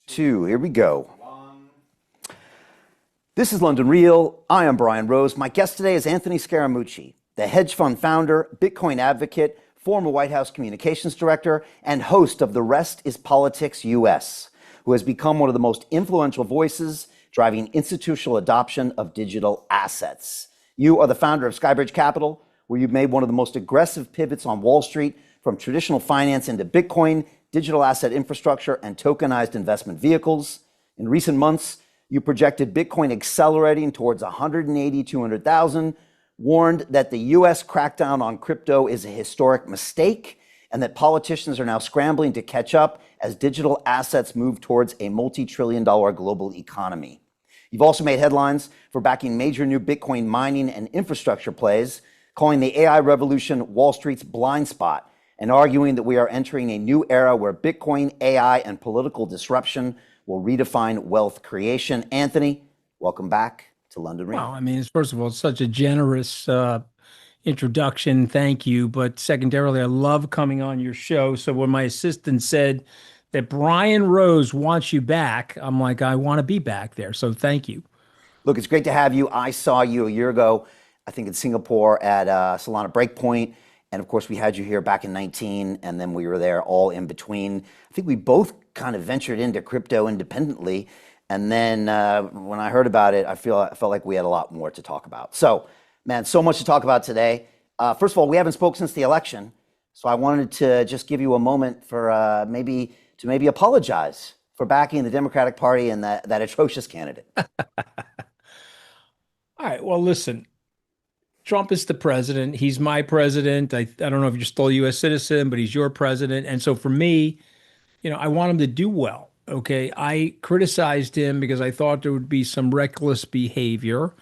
Two. Here we go. This is London Real. I am Brian Rose. My guest today is Anthony Scaramucci, the hedge fund founder, Bitcoin advocate, former White House communications director, and host of The Rest is Politics US, who has become one of the most influential voices driving institutional adoption of digital assets. You are the founder of Skybridge Capital, where you've made one of the most aggressive pivots on Wall Street from traditional finance into Bitcoin, digital asset infrastructure, and tokenized investment vehicles. In recent months, you projected Bitcoin accelerating towards 180, 200,000, warned that the US crackdown on crypto is a historic mistake, and that politicians are now scrambling to catch up as digital assets move towards a multi-trillion-dollar global economy. You've also made headlines for backing major new Bitcoin mining and infrastructure plays, calling the AI revolution Wall Street's blind spot, and arguing that we are entering a new era where Bitcoin, AI, and political disruption will redefine wealth creation. Anthony, welcome back to London Real. Well, I mean, first of all, it's such a generous introduction. Thank you. But secondarily, I love coming on your show. So when my assistant said that Brian Rose wants you back, I'm like, I want to be back there. So thank you. Look, it's great to have you. I saw you a year ago, I think in Singapore at Solana Breakpoint. And of course, we had you here back in 19, and then we were there all in between. I think we both kind of ventured into crypto independently. And then when I heard about it, I felt like we had a lot more to talk about. So, man, so much to talk about today. First of all, we haven't spoke since the election. So I wanted to just give you a moment for maybe apologize for backing the Democratic Party and that atrocious candidate. All right. Well, listen. Trump is the president. He's my president. I don't know if you're still a U.S. citizen, but he's your president. And so for me, I want him to do well. Okay. I criticized him because I thought there would be some reckless behavior.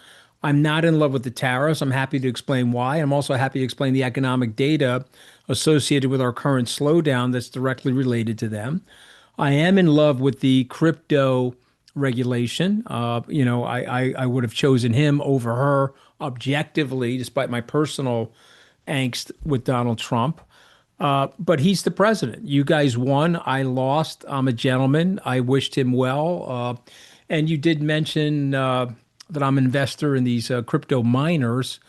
I'm not in love with the tariffs. I'm happy to explain why. I'm also happy to explain the economic data associated with our current slowdown that's directly related to them. I am in love with the crypto regulation. I would have chosen him over her objectively, despite my personal angst with Donald Trump. But he's the president. You guys won. I lost. I'm a gentleman. I wished him well. And you did mention that I'm an investor in these crypto miners.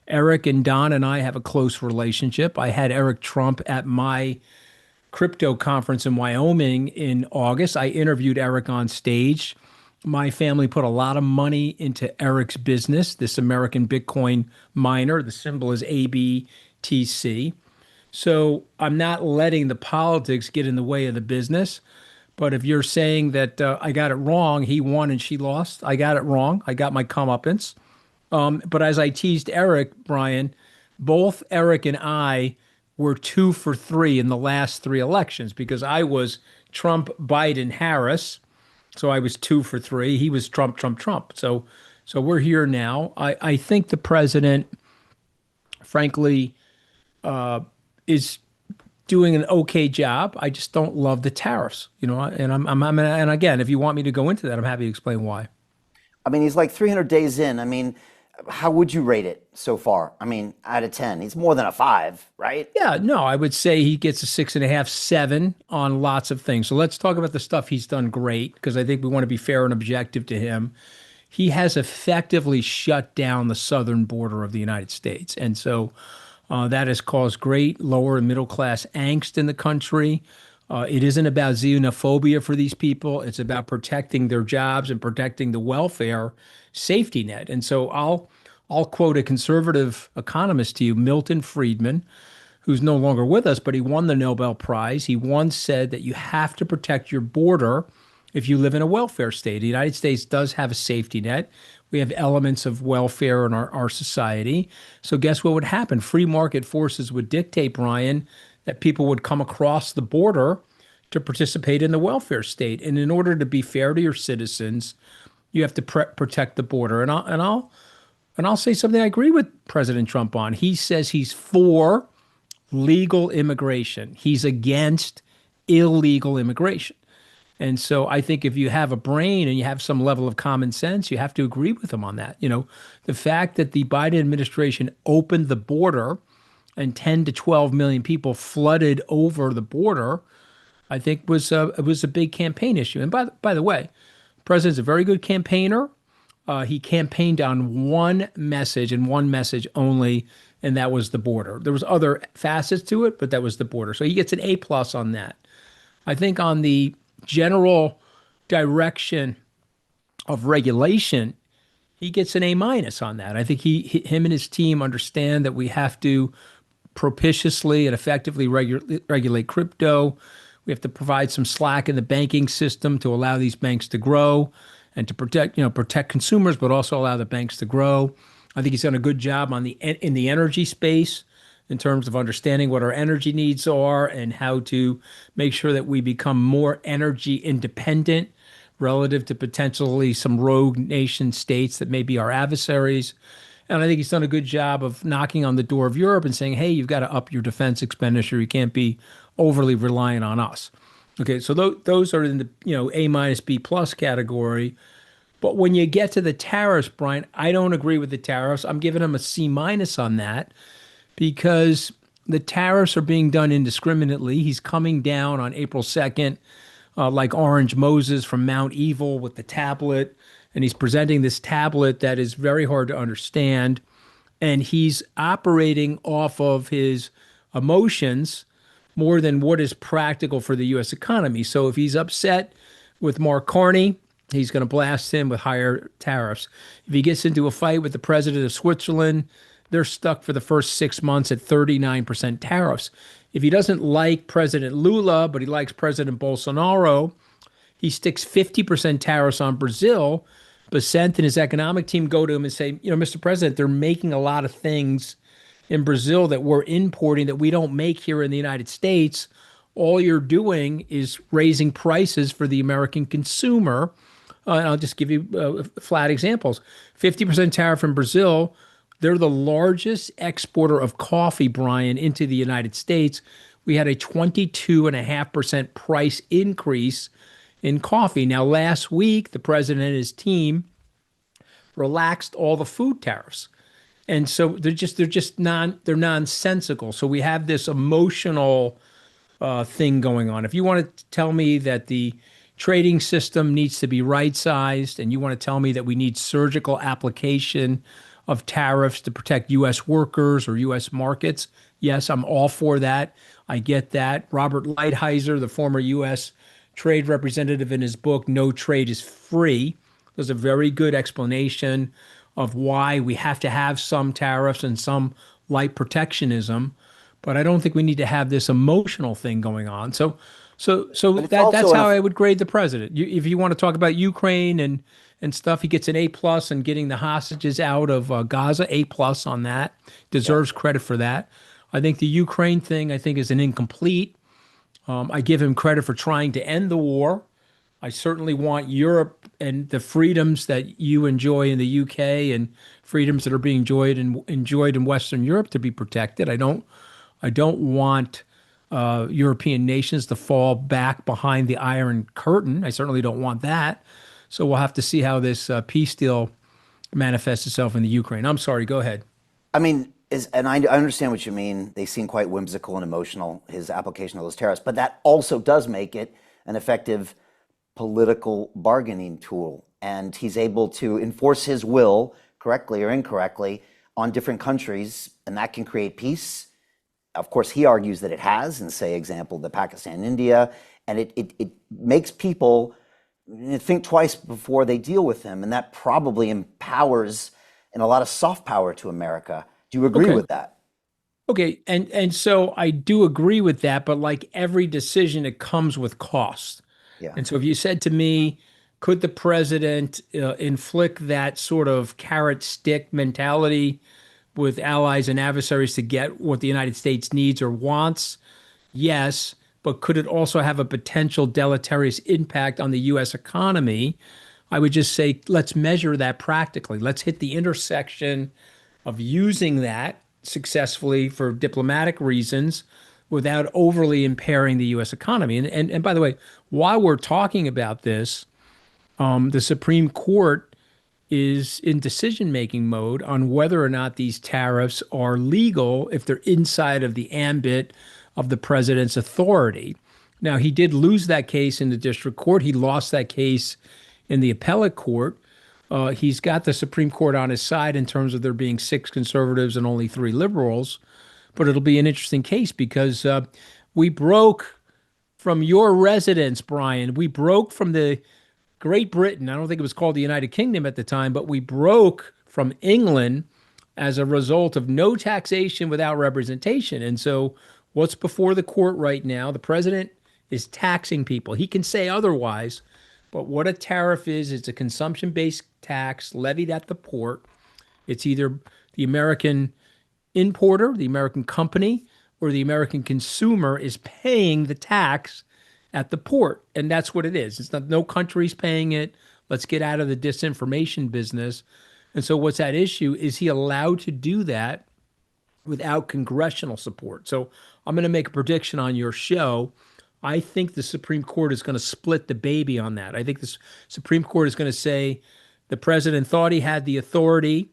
Eric and Don and I have a close relationship. I had Eric Trump at my crypto conference in Wyoming in August. I interviewed Eric on stage. My family put a lot of money into Eric's business, this American Bitcoin miner. The symbol is ABTC. So I'm not letting the politics get in the way of the business. But if you're saying that I got it wrong, he won and she lost, I got it wrong. I got my comeuppance. But as I teased Eric, Brian, both Eric and I were 2 for 3 in the last 3 elections because I was Trump, Biden, Harris. So I was 2 for 3. He was Trump, Trump, Trump. So we're here now. I think the president, frankly, is doing an okay job. I just don't love the tariffs, and again, if you want me to go into that, I'm happy to explain why. I mean, he's like 300 days in. I mean, how would you rate it so far? I mean, out of 10, he's more than a 5, right? Yeah, no, I would say he gets a 6.5, 7 on lots of things. So let's talk about the stuff he's done great, because I think we want to be fair and objective to him. He has effectively shut down the southern border of the United States. And so that has caused great lower and middle class angst in the country. It isn't about xenophobia for these people. It's about protecting their jobs and protecting the welfare safety net. And so I'll quote a conservative economist to you, Milton Friedman, who's no longer with us, but he won the Nobel Prize. He once said that you have to protect your border if you live in a welfare state. The United States does have a safety net. We have elements of welfare in our society. So guess what would happen? Free market forces would dictate, Brian, that people would come across the border to participate in the welfare state. And in order to be fair to your citizens, you have to protect the border. And I'll say something I agree with President Trump on. He says he's for legal immigration. He's against illegal immigration. And so I think if you have a brain and you have some level of common sense, you have to agree with him on that. The fact that the Biden administration opened the border and 10 to 12 million people flooded over the border I think was a big campaign issue. And by the way, the president's a very good campaigner. He campaigned on one message and one message only, and that was the border. There was other facets to it, but that was the border. So he gets an A plus on that. I think on the general direction of regulation, he gets an A minus on that. I think him and his team understand that we have to propitiously and effectively regulate crypto. We have to provide some slack in the banking system to allow these banks to grow and to protect consumers, but also allow the banks to grow. I think he's done a good job in the energy space in terms of understanding what our energy needs are and how to make sure that we become more energy independent relative to potentially some rogue nation states that may be our adversaries. And I think he's done a good job of knocking on the door of Europe and saying, hey, you've got to up your defense expenditure. You can't be overly reliant on us. Okay, so those are in the A minus B plus category. But when you get to the tariffs, Brian, I don't agree with the tariffs. I'm giving him a C minus on that because the tariffs are being done indiscriminately. He's coming down on April 2nd, like Orange Moses from Mount Evil with the tablet, and he's presenting this tablet that is very hard to understand. And he's operating off of his emotions more than what is practical for the U.S. economy. So if he's upset with Mark Carney, he's going to blast him with higher tariffs. If he gets into a fight with the president of Switzerland, they're stuck for the first 6 months at 39% tariffs. If he doesn't like President Lula, but he likes President Bolsonaro, he sticks 50% tariffs on Brazil. Bessent and his economic team go to him and say, Mr. President, they're making a lot of things in Brazil that we're importing that we don't make here in the United States. All you're doing is raising prices for the American consumer. And I'll just give you flat examples. 50% tariff in Brazil. They're the largest exporter of coffee, Brian, into the United States. We had a 22.5% price increase in coffee. Now, last week, the president and his team relaxed all the food tariffs. And so they're nonsensical. So we have this emotional thing going on. If you want to tell me that the trading system needs to be right sized, and you want to tell me that we need surgical application of tariffs to protect U.S. workers or U.S. markets, yes, I'm all for that. I get that. Robert Lighthizer, the former U.S. trade representative, in his book, No Trade is Free, does a very good explanation of why we have to have some tariffs and some light protectionism. But I don't think we need to have this emotional thing going on. So that's how I would grade the president. If you want to talk about Ukraine and stuff, he gets an A plus on getting the hostages out of Gaza. A plus on that. Deserves credit for that. I think the Ukraine thing, I think, is an incomplete. I give him credit for trying to end the war. I certainly want Europe and the freedoms that you enjoy in the UK and freedoms that are being enjoyed in Western Europe to be protected. I don't want European nations to fall back behind the Iron Curtain. I certainly don't want that. So we'll have to see how this peace deal manifests itself in the Ukraine. I'm sorry, go ahead. I mean, and I understand what you mean. They seem quite whimsical and emotional, his application of those tariffs, but that also does make it an effective political bargaining tool. And he's able to enforce his will, correctly or incorrectly, on different countries, and that can create peace. Of course, he argues that it has, in, say, example, the Pakistan, India, and it makes people think twice before they deal with him, and that probably empowers and a lot of soft power to America. Do you agree with that? Okay, and so I do agree with that, but like every decision, it comes with cost. Yeah. And so if you said to me, could the president inflict that sort of carrot stick mentality with allies and adversaries to get what the United States needs or wants? Yes, but could it also have a potential deleterious impact on the U.S. economy? I would just say, let's measure that practically. Let's hit the intersection of using that successfully for diplomatic reasons without overly impairing the U.S. economy. And by the way, while we're talking about this, the Supreme Court is in decision-making mode on whether or not these tariffs are legal if they're inside of the ambit of the president's authority. Now, he did lose that case in the district court. He lost that case in the appellate court. He's got the Supreme Court on his side in terms of there being six conservatives and only three liberals. But it'll be an interesting case because we broke from your residence, Brian. We broke from the Great Britain. I don't think it was called the United Kingdom at the time, but we broke from England as a result of no taxation without representation. And so, what's before the court right now? The president is taxing people. He can say otherwise, but what a tariff is, it's a consumption based tax levied at the port. It's either the American importer, the American company, or the American consumer is paying the tax at the port. And that's what it is. It's not, no country's paying it. Let's get out of the disinformation business. And so what's at issue is he allowed to do that without congressional support. So I'm going to make a prediction on your show. I think the Supreme Court is going to split the baby on that. I think the Supreme Court is going to say the president thought he had the authority,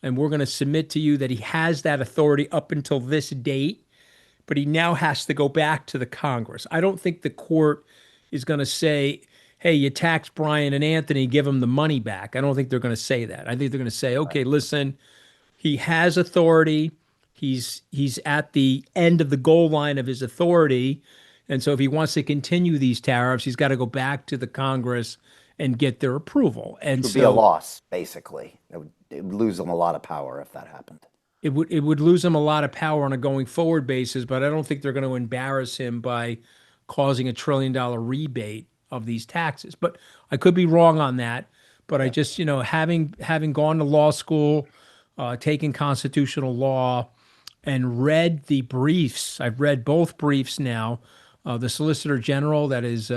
and we're going to submit to you that he has that authority up until this date, but he now has to go back to the Congress. I don't think the court is going to say, hey, you taxed Brian and Anthony, give them the money back. I don't think they're going to say that. I think they're going to say, okay, listen, he has authority. He's at the end of the goal line of his authority. And so if he wants to continue these tariffs, he's got to go back to the Congress and get their approval. And It would be a loss, basically. It would lose them a lot of power if that happened. It would lose him a lot of power on a going forward basis, but I don't think they're going to embarrass him by causing $1 trillion rebate of these taxes. But I could be wrong on that. But I just, having gone to law school, taken constitutional law, and read the briefs. I've read both briefs now. The Solicitor General that is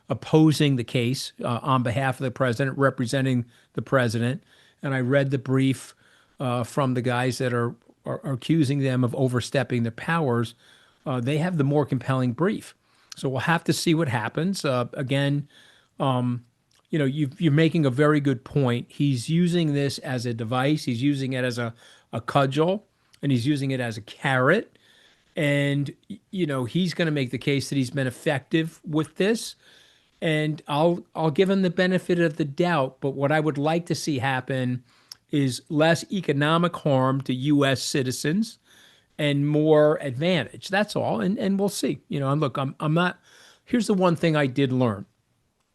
opposing the case on behalf of the president, representing the president, and I read the brief from the guys that are accusing them of overstepping their powers. They have the more compelling brief. So we'll have to see what happens. Again, you're making a very good point. He's using this as a device. He's using it as a cudgel, and he's using it as a carrot. And, he's going to make the case that he's been effective with this. And I'll give him the benefit of the doubt. But what I would like to see happen is less economic harm to U.S. citizens and more advantage. That's all. And we'll see. And look, I'm not. Here's the one thing I did learn.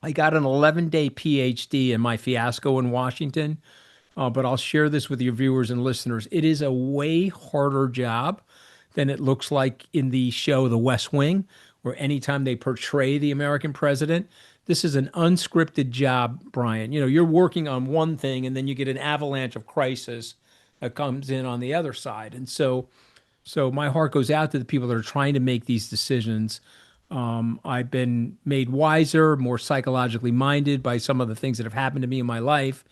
I got an 11-day PhD in my fiasco in Washington. But I'll share this with your viewers and listeners. It is a way harder job than it looks like in the show The West Wing, where anytime they portray the American president, this is an unscripted job, Brian. You're working on one thing and then you get an avalanche of crisis that comes in on the other side. And so my heart goes out to the people that are trying to make these decisions. I've been made wiser, more psychologically minded by some of the things that have happened to me in my life.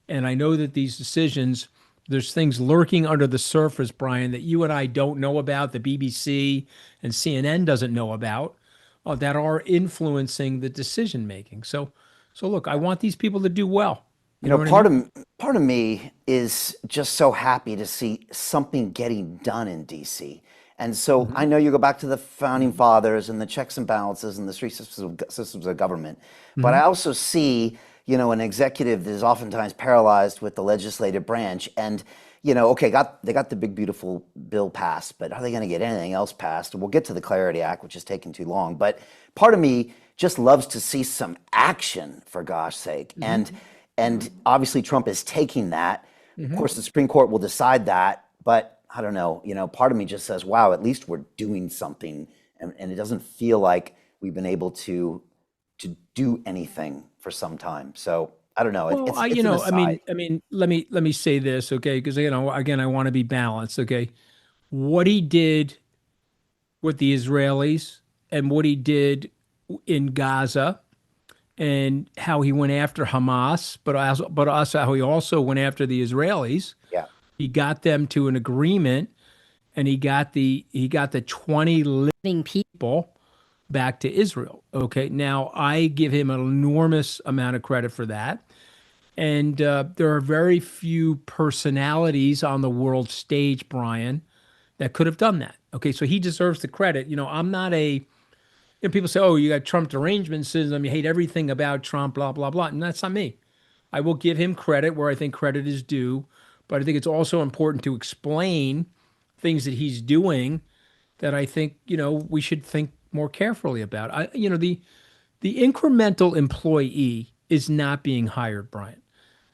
And I know that these decisions, there's things lurking under the surface, Brian, that you and I don't know about, the BBC and CNN doesn't know about, that are influencing the decision making. So look, I want these people to do well. You know what I mean? Part of me is just so happy to see something getting done in DC. And so I know you go back to the founding fathers and the checks and balances and the three systems of government, but I also see an executive that is oftentimes paralyzed with the legislative branch. And, okay, they got the big, beautiful bill passed, but are they going to get anything else passed? We'll get to the Clarity Act, which is taking too long. But part of me just loves to see some action, for gosh sake. And obviously Trump is taking that. Of course, the Supreme Court will decide that. But I don't know, part of me just says, wow, at least we're doing something. And it doesn't feel like we've been able to do anything for some time. So I don't know. Well, I mean, let me say this, okay? Because again, I want to be balanced, okay? What he did with the Israelis and what he did in Gaza, and how he went after Hamas, but also how he also went after the Israelis. Yeah, he got them to an agreement, and he got the 20 living people back to Israel. Okay, now I give him an enormous amount of credit for that. And there are very few personalities on the world stage, Brian, that could have done that. Okay, so he deserves the credit. I'm not a people say, oh, you got Trump derangement syndrome, you hate everything about Trump, blah, blah, blah. And that's not me. I will give him credit where I think credit is due, but I think it's also important to explain things that he's doing that I think, we should think more carefully about. The incremental employee is not being hired, Brian.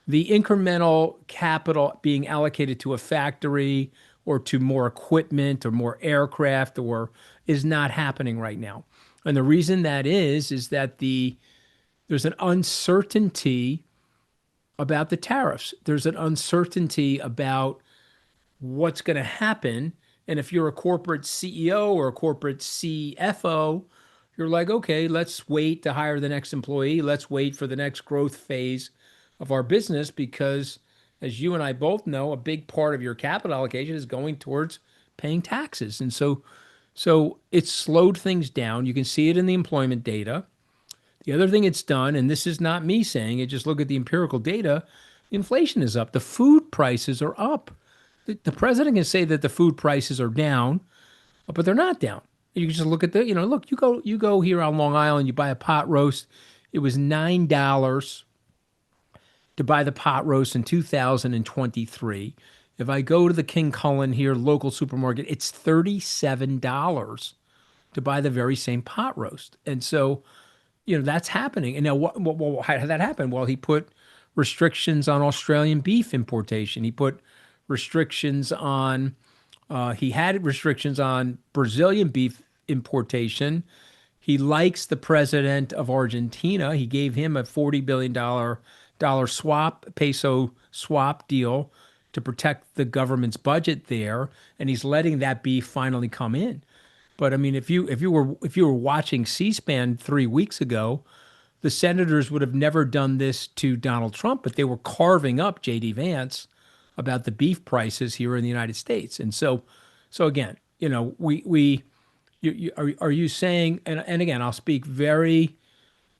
The incremental capital being allocated to a factory or to more equipment or more aircraft or is not happening right now. And the reason that is that there's an uncertainty about the tariffs. There's an uncertainty about what's going to happen. And if you're a corporate CEO or a corporate CFO, you're like, okay, let's wait to hire the next employee. Let's wait for the next growth phase of our business because, as you and I both know, a big part of your capital allocation is going towards paying taxes. And so it's slowed things down. You can see it in the employment data. The other thing it's done, and this is not me saying it, just look at the empirical data, inflation is up. The food prices are up. The president can say that the food prices are down, but they're not down. You can just look at look, you go here on Long Island, you buy a pot roast. It was $9 to buy the pot roast in 2023. If I go to the King Cullen here, local supermarket, it's $37 to buy the very same pot roast. And so, that's happening. And now, how did that happen? Well, he put restrictions on Australian beef importation. He put restrictions on, he had restrictions on Brazilian beef importation. He likes the president of Argentina. He gave him a $40 billion peso swap deal to protect the government's budget there. And he's letting that beef finally come in. But I mean, if you were watching C-SPAN 3 weeks ago, the senators would have never done this to Donald Trump, but they were carving up J.D. Vance about the beef prices here in the United States. And so again, are you saying? And again, I'll speak very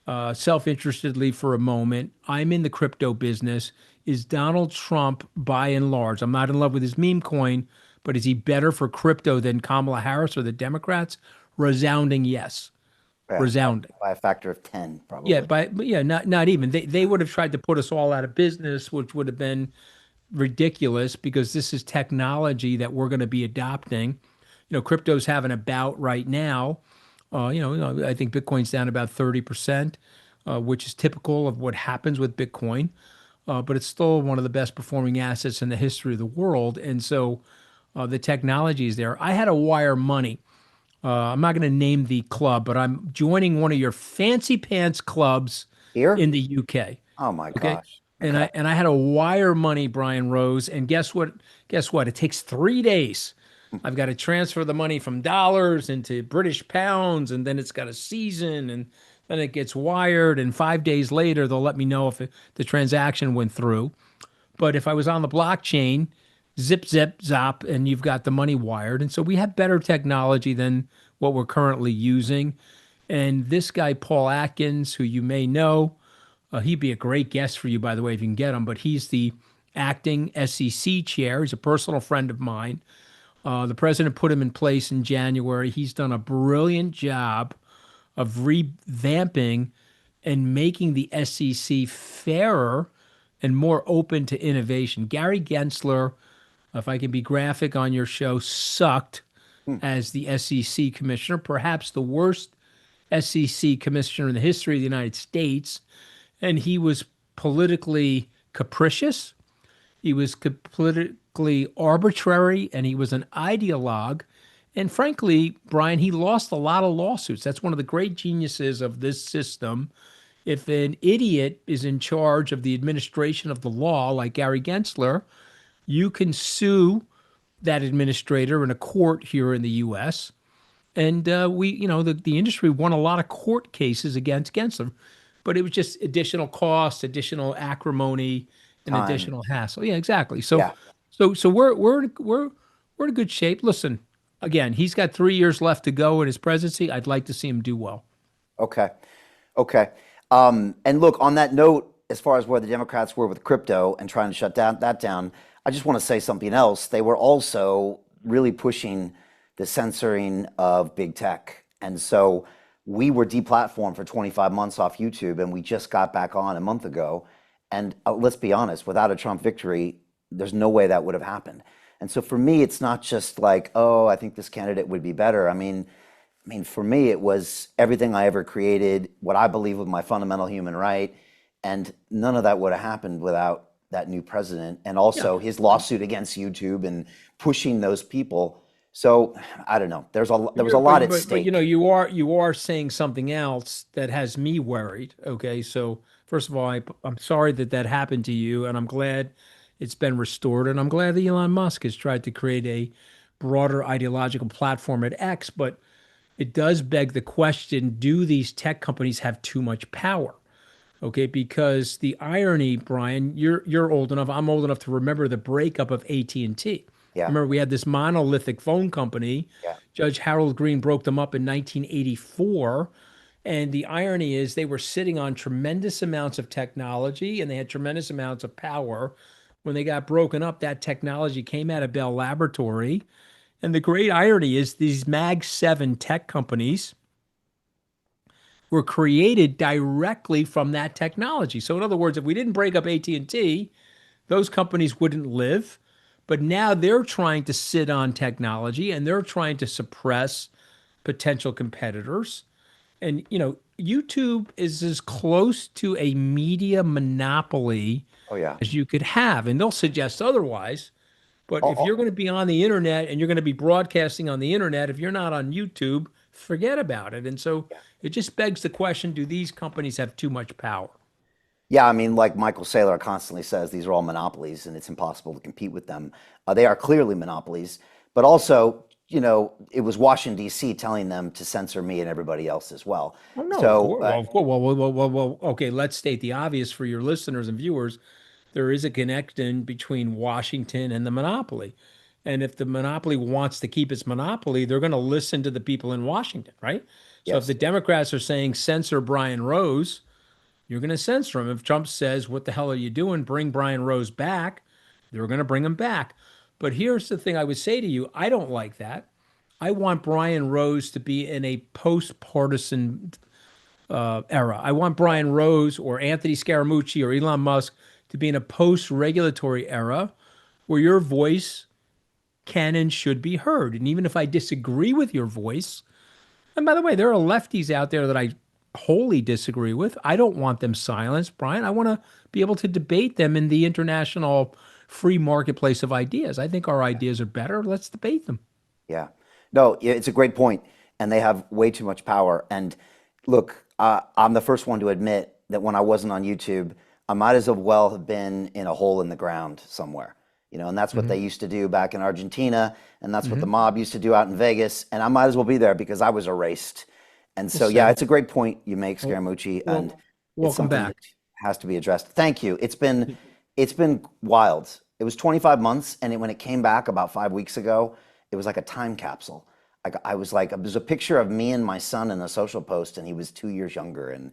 self-interestedly for a moment. I'm in the crypto business. Is Donald Trump, by and large, I'm not in love with his meme coin, but is he better for crypto than Kamala Harris or the Democrats? Resounding yes. Yeah, Resounding. by a factor of 10, Yeah, probably. but yeah, not even. They would have tried to put us all out of business, which would have been ridiculous because this is technology that we're going to be adopting. Crypto's having a bout right now. I think Bitcoin's down about 30%, which is typical of what happens with Bitcoin. But it's still one of the best performing assets in the history of the world. And so the technology is there. I had to wire money. I'm not going to name the club, but I'm joining one of your fancy pants clubs Here? in the UK. Oh my Okay. gosh. And Okay. I had to wire money, Brian Rose. And guess what? Guess what? It takes 3 days. I've got to transfer the money from dollars into British pounds, and then it's got a season, and then it gets wired. And 5 days later, they'll let me know if the transaction went through. But if I was on the blockchain, zip, zip, zop, and you've got the money wired. And so we have better technology than what we're currently using. And this guy, Paul Atkins, who you may know, he'd be a great guest for you, by the way, if you can get him. But he's the acting SEC chair. He's a personal friend of mine. The president put him in place in January. He's done a brilliant job of revamping and making the SEC fairer and more open to innovation. Gary Gensler, if I can be graphic on your show, sucked as the SEC commissioner, perhaps the worst SEC commissioner in the history of the United States. And he was politically capricious. He was politically arbitrary, and he was an ideologue. And frankly, Brian, he lost a lot of lawsuits. That's one of the great geniuses of this system. If an idiot is in charge of the administration of the law, like Gary Gensler, you can sue that administrator in a court here in the U.S. And the industry won a lot of court cases against Gensler, but it was just additional cost, additional acrimony, and Time. additional hassle. Yeah, exactly. So, Yeah. so we're in good shape. Listen, again, he's got 3 years left to go in his presidency. I'd like to see him do well. Okay. Okay. And look, on that note, as far as where the Democrats were with crypto and trying to shut that down, I just want to say something else. They were also really pushing the censoring of big tech. And so we were deplatformed for 25 months off YouTube, and we just got back on a month ago. And let's be honest, without a Trump victory, there's no way that would have happened. And so for me, it's not just like, oh, I think this candidate would be better. I mean, for me, it was everything I ever created, what I believe was my fundamental human right, and none of that would have happened without that new president, and Yeah. also his lawsuit against YouTube and pushing those people. So I don't know. There was a lot at But stake. you are saying something else that has me worried. Okay, so first of all, I'm sorry that that happened to you, and I'm glad it's been restored, and I'm glad that Elon Musk has tried to create a broader ideological platform at X. But it does beg the question: do these tech companies have too much power? Okay, because the irony, Brian, you're old enough, I'm old enough to remember the breakup of AT&T. Yeah, Remember, we had this monolithic phone company. yeah, Judge Harold Green broke them up in 1984. And the irony is they were sitting on tremendous amounts of technology and they had tremendous amounts of power. When they got broken up, that technology came out of Bell Laboratory. And the great irony is these Mag 7 tech companies were created directly from that technology. So in other words, if we didn't break up AT&T, those companies wouldn't live. But now they're trying to sit on technology and they're trying to suppress potential competitors. And YouTube is as close to a media monopoly oh yeah. as you could have. And they'll suggest otherwise. But Oh, if you're oh, going to be on the internet and you're going to be broadcasting on the internet, if you're not on YouTube, forget about it. And so yeah. it just begs the question, do these companies have too much power? Yeah, I mean, like Michael Saylor constantly says, these are all monopolies and it's impossible to compete with them. They are clearly monopolies, but also, it was Washington, D.C. telling them to censor me and everybody else as well. Oh, no, of So, course. Well, of course. Well, okay, let's state the obvious for your listeners and viewers. There is a connection between Washington and the monopoly. And if the monopoly wants to keep its monopoly, they're going to listen to the people in Washington, right? So if the yes, Democrats are saying censor Brian Rose, you're going to censor him. If Trump says, what the hell are you doing? Bring Brian Rose back, they're going to bring him back. But here's the thing I would say to you, I don't like that. I want Brian Rose to be in a post partisan era. I want Brian Rose or Anthony Scaramucci or Elon Musk to be in a post regulatory era where your voice can and should be heard. And even if I disagree with your voice, and by the way, there are lefties out there that I wholly disagree with. I don't want them silenced, Brian. I want to be able to debate them in the international free marketplace of ideas. I think our ideas are better. Let's debate them. yeah. No, it's a great point, and they have way too much power. And look, I'm the first one to admit that when I wasn't on YouTube, I might as well have been in a hole in the ground somewhere. And that's what they Hmm. used to do back in Argentina, and that's what the Hmm. mob used to do out in Vegas. And I might as well be there because I was erased. And Well so, yeah, said. it's a great point you make, Well, Scaramucci, and well, it's welcome something that back. has to be addressed. Thank you. It's been wild. It was 25 months, and when it came back about 5 weeks ago, it was like a time capsule. I was like, there's a picture of me and my son in a social post, and he was 2 years younger, and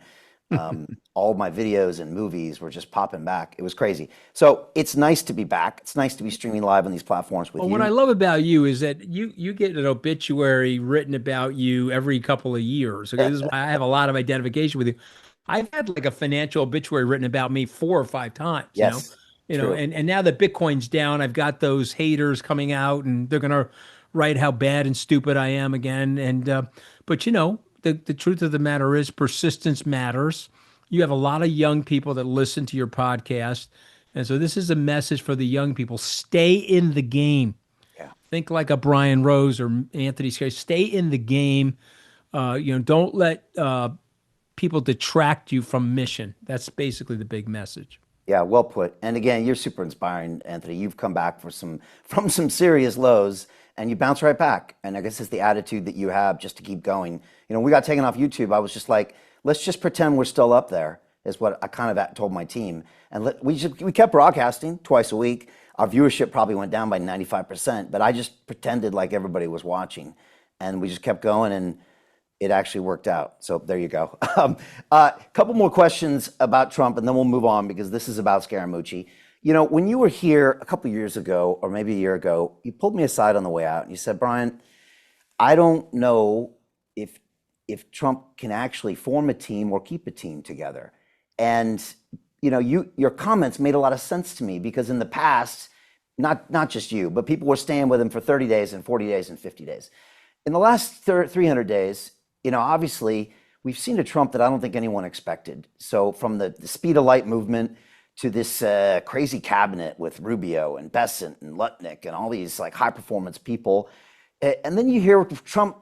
all my videos and movies were just popping back. It was crazy. So it's nice to be back. It's nice to be streaming live on these platforms with Well, what I you. love about you is that you get an obituary written about you every couple of years. Okay, this is why I have a lot of identification with you. I've had like a financial obituary written about me 4 or 5 times, Yes, true. and now that Bitcoin's down, I've got those haters coming out and they're gonna write how bad and stupid I am again. And but the truth of the matter is persistence matters. You have a lot of young people that listen to your podcast. And so this is a message for the young people. Stay in the game. Yeah. Think like a Brian Rose or Anthony Scaria. Stay in the game. Don't let people detract you from mission. That's basically the big message. Yeah, well put. And again, you're super inspiring, Anthony. You've come back from some serious lows and you bounce right back. And I guess it's the attitude that you have just to keep going. We got taken off YouTube. I was just like, let's just pretend we're still up there, is what I kind of told my team. And we kept broadcasting twice a week. Our viewership probably went down by 95%, but I just pretended like everybody was watching. And we just kept going, and it actually worked out. So there you go. Couple more questions about Trump, and then we'll move on because this is about Scaramucci. When you were here a couple years ago, or maybe a year ago, you pulled me aside on the way out and you said, Brian, I don't know if if Trump can actually form a team or keep a team together. And your comments made a lot of sense to me because in the past, not just you, but people were staying with him for 30 days and 40 days and 50 days. In the last 300 days, obviously we've seen a Trump that I don't think anyone expected. So from the speed of light movement to this crazy cabinet with Rubio and Bessent and Lutnick and all these like high performance people. And then you hear Trump,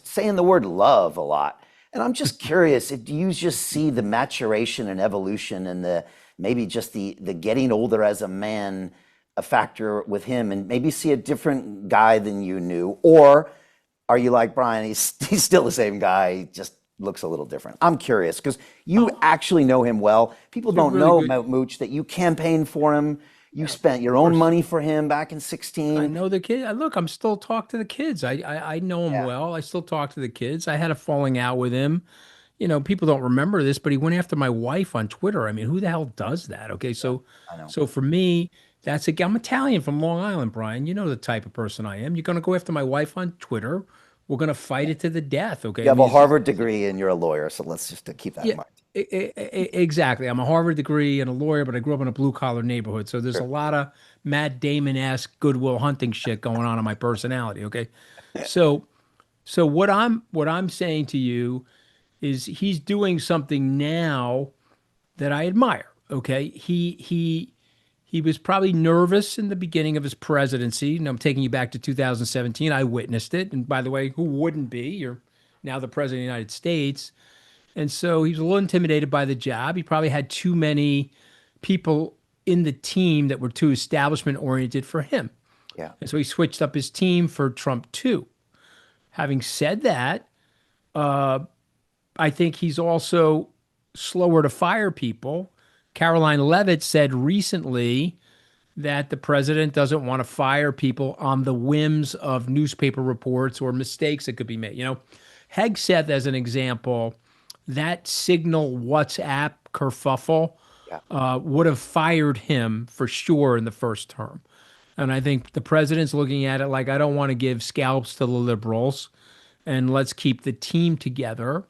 saying the word love a lot. And I'm just curious, do you just see the maturation and evolution and maybe just the getting older as a man a factor with him and maybe see a different guy than you knew? Or are you like Brian, he's still the same guy, he just looks a little different? I'm curious because you Oh, actually know him well. People it's a don't really know good. about Mooch that you campaigned for him. You Yeah, of spent your own course. money for him back in I 16. know the kid. Look, I'm still talk to the kids. I know him Yeah, well. I still talk to the kids. I had a falling out with him. People don't remember this, but he went after my wife on Twitter. I mean, who the hell does that? Okay, yeah, so I know. so for me, I'm Italian from Long Island, Brian. You know the type of person I am. You're gonna go after my wife on Twitter. We're gonna fight Yeah. it to the death. Okay, You I have a mean, Harvard degree and you're a lawyer, so let's just keep that yeah, in mind. exactly. I'm a Harvard degree and a lawyer, but I grew up in a blue collar neighborhood. So there's a Sure. lot of Matt Damon-esque Goodwill Hunting shit going on in my personality. Okay. So what I'm saying to you is he's doing something now that I admire. Okay. He was probably nervous in the beginning of his presidency. And I'm taking you back to 2017. I witnessed it. And by the way, who wouldn't be? You're now the president of the United States. And so he was a little intimidated by the job. He probably had too many people in the team that were too establishment oriented for him. Yeah. And so he switched up his team for Trump too. Having said that, I think he's also slower to fire people. Caroline Levitt said recently that the president doesn't want to fire people on the whims of newspaper reports or mistakes that could be made. Hegseth, as an example, that Signal WhatsApp kerfuffle Yeah. would have fired him for sure in the first term. And I think the president's looking at it like, I don't want to give scalps to the liberals and let's keep the team together.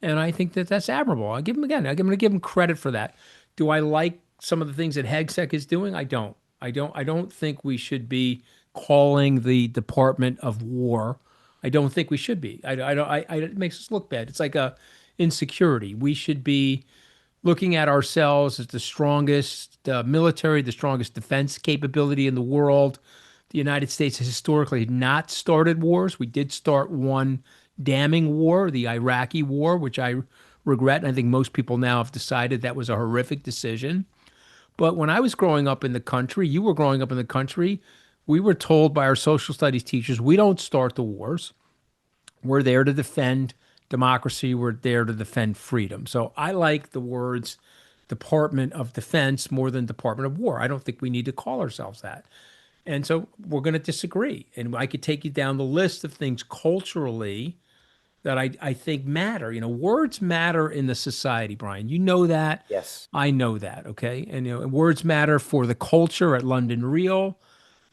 And I think that that's admirable. I give him again. I'm going to give him credit for that. Do I like some of the things that Hegseth is doing? I don't. I don't think we should be calling the Department of War. I don't think we should be. I don't. It makes us look bad. It's like a insecurity. We should be looking at ourselves as the strongest military, the strongest defense capability in the world. The United States has historically not started wars. We did start one damning war, the Iraqi war, which I regret. And I think most people now have decided that was a horrific decision. But when I was growing up in the country, you were growing up in the country, we were told by our social studies teachers, we don't start the wars. We're there to defend democracy. We're there to defend freedom. So I like the words Department of Defense more than Department of War. I don't think we need to call ourselves that. And so we're going to disagree. And I could take you down the list of things culturally that I think matter. Words matter in the society, Brian. You know that. Yes. I know that. Okay. And, words matter for the culture at London Real.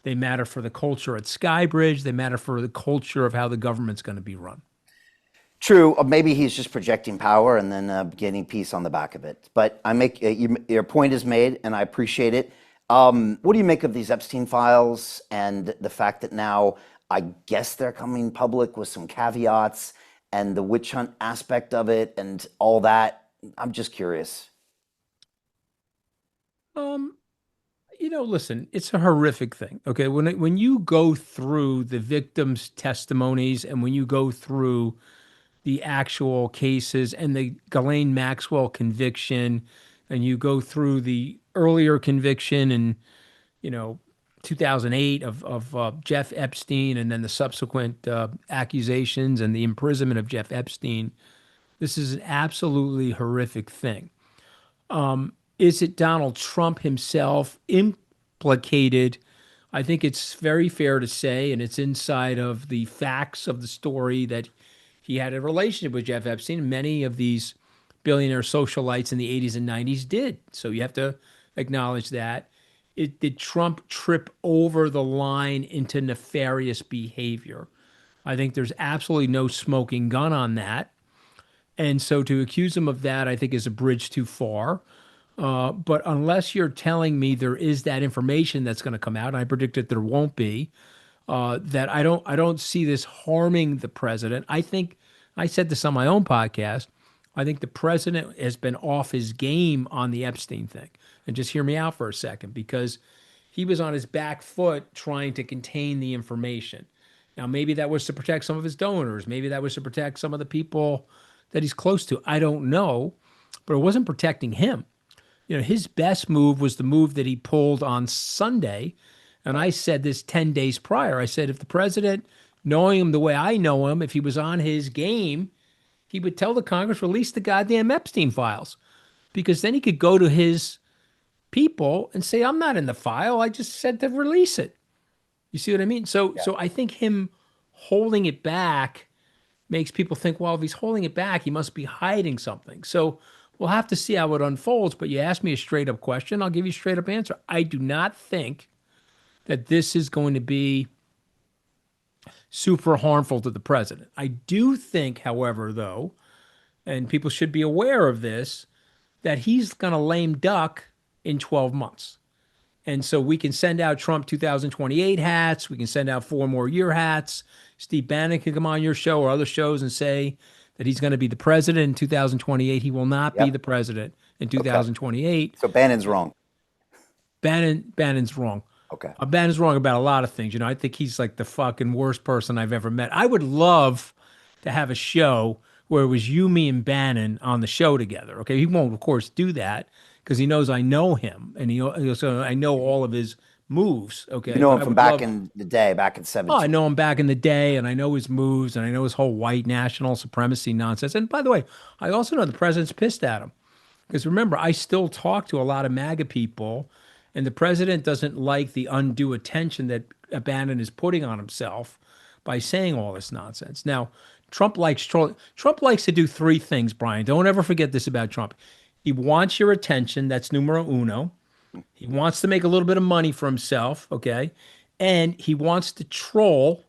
They matter for the culture at Skybridge. They matter for the culture of how the government's going to be run. True. Maybe he's just projecting power and then getting peace on the back of it. But your point is made, and I appreciate it. What do you make of these Epstein files and the fact that now I guess they're coming public with some caveats and the witch hunt aspect of it and all that? I'm just curious. Um, listen, it's a horrific thing. Okay, when you go through the victims' testimonies and when you go through the actual cases and the Ghislaine Maxwell conviction, and you go through the earlier conviction in, you know, 2008 of Jeff Epstein, and then the subsequent accusations and the imprisonment of Jeff Epstein. This is an absolutely horrific thing. Is it Donald Trump himself implicated? I think it's very fair to say, and it's inside of the facts of the story, that he had a relationship with Jeff Epstein. Many of these billionaire socialites in the 80s and 90s did. So you have to acknowledge that. Did Trump trip over the line into nefarious behavior? I think there's absolutely no smoking gun on that. And so to accuse him of that, I think is a bridge too far. But unless you're telling me there is that information that's going to come out, and I predict that there won't be, that I don't see this harming the president. I think I said this on my own podcast. I think the president has been off his game on the Epstein thing. And just hear me out for a second, because he was on his back foot trying to contain the information. Now, maybe that was to protect some of his donors. Maybe that was to protect some of the people that he's close to. I don't know, but it wasn't protecting him. His best move was the move that he pulled on Sunday. And I said this 10 days prior. I said, if the president, knowing him the way I know him, if he was on his game, he would tell the Congress, release the goddamn Epstein files. Because then he could go to his people and say, I'm not in the file. I just said to release it. You see what I mean? So I think him holding it back makes people think, well, if he's holding it back, he must be hiding something. So we'll have to see how it unfolds. But you asked me a straight up question, I'll give you a straight up answer. I do not think that this is going to be super harmful to the president. I do think, however, though, and people should be aware of this, that he's going to lame duck in 12 months. And so we can send out Trump 2028 hats. We can send out 4 more year hats. Steve Bannon can come on your show or other shows and say that he's going to be the president in 2028. He will not be the president in 2028. So Bannon's wrong. Bannon's wrong. Okay. Bannon's wrong about a lot of things. I think he's like the fucking worst person I've ever met. I would love to have a show where it was you, me, and Bannon on the show together. Okay. He won't, of course, do that because he knows I know him and so I know all of his moves. Okay. You know him from back in the day, back in 17. Oh, I know him back in the day, and I know his moves, and I know his whole white national supremacy nonsense. And by the way, I also know the president's pissed at him. Because remember, I still talk to a lot of MAGA people, and the president doesn't like the undue attention that Bannon is putting on himself by saying all this nonsense. Now, Trump likes to do 3 things, Brian. Don't ever forget this about Trump. He wants your attention. That's numero uno. He wants to make a little bit of money for himself, okay? And he wants to troll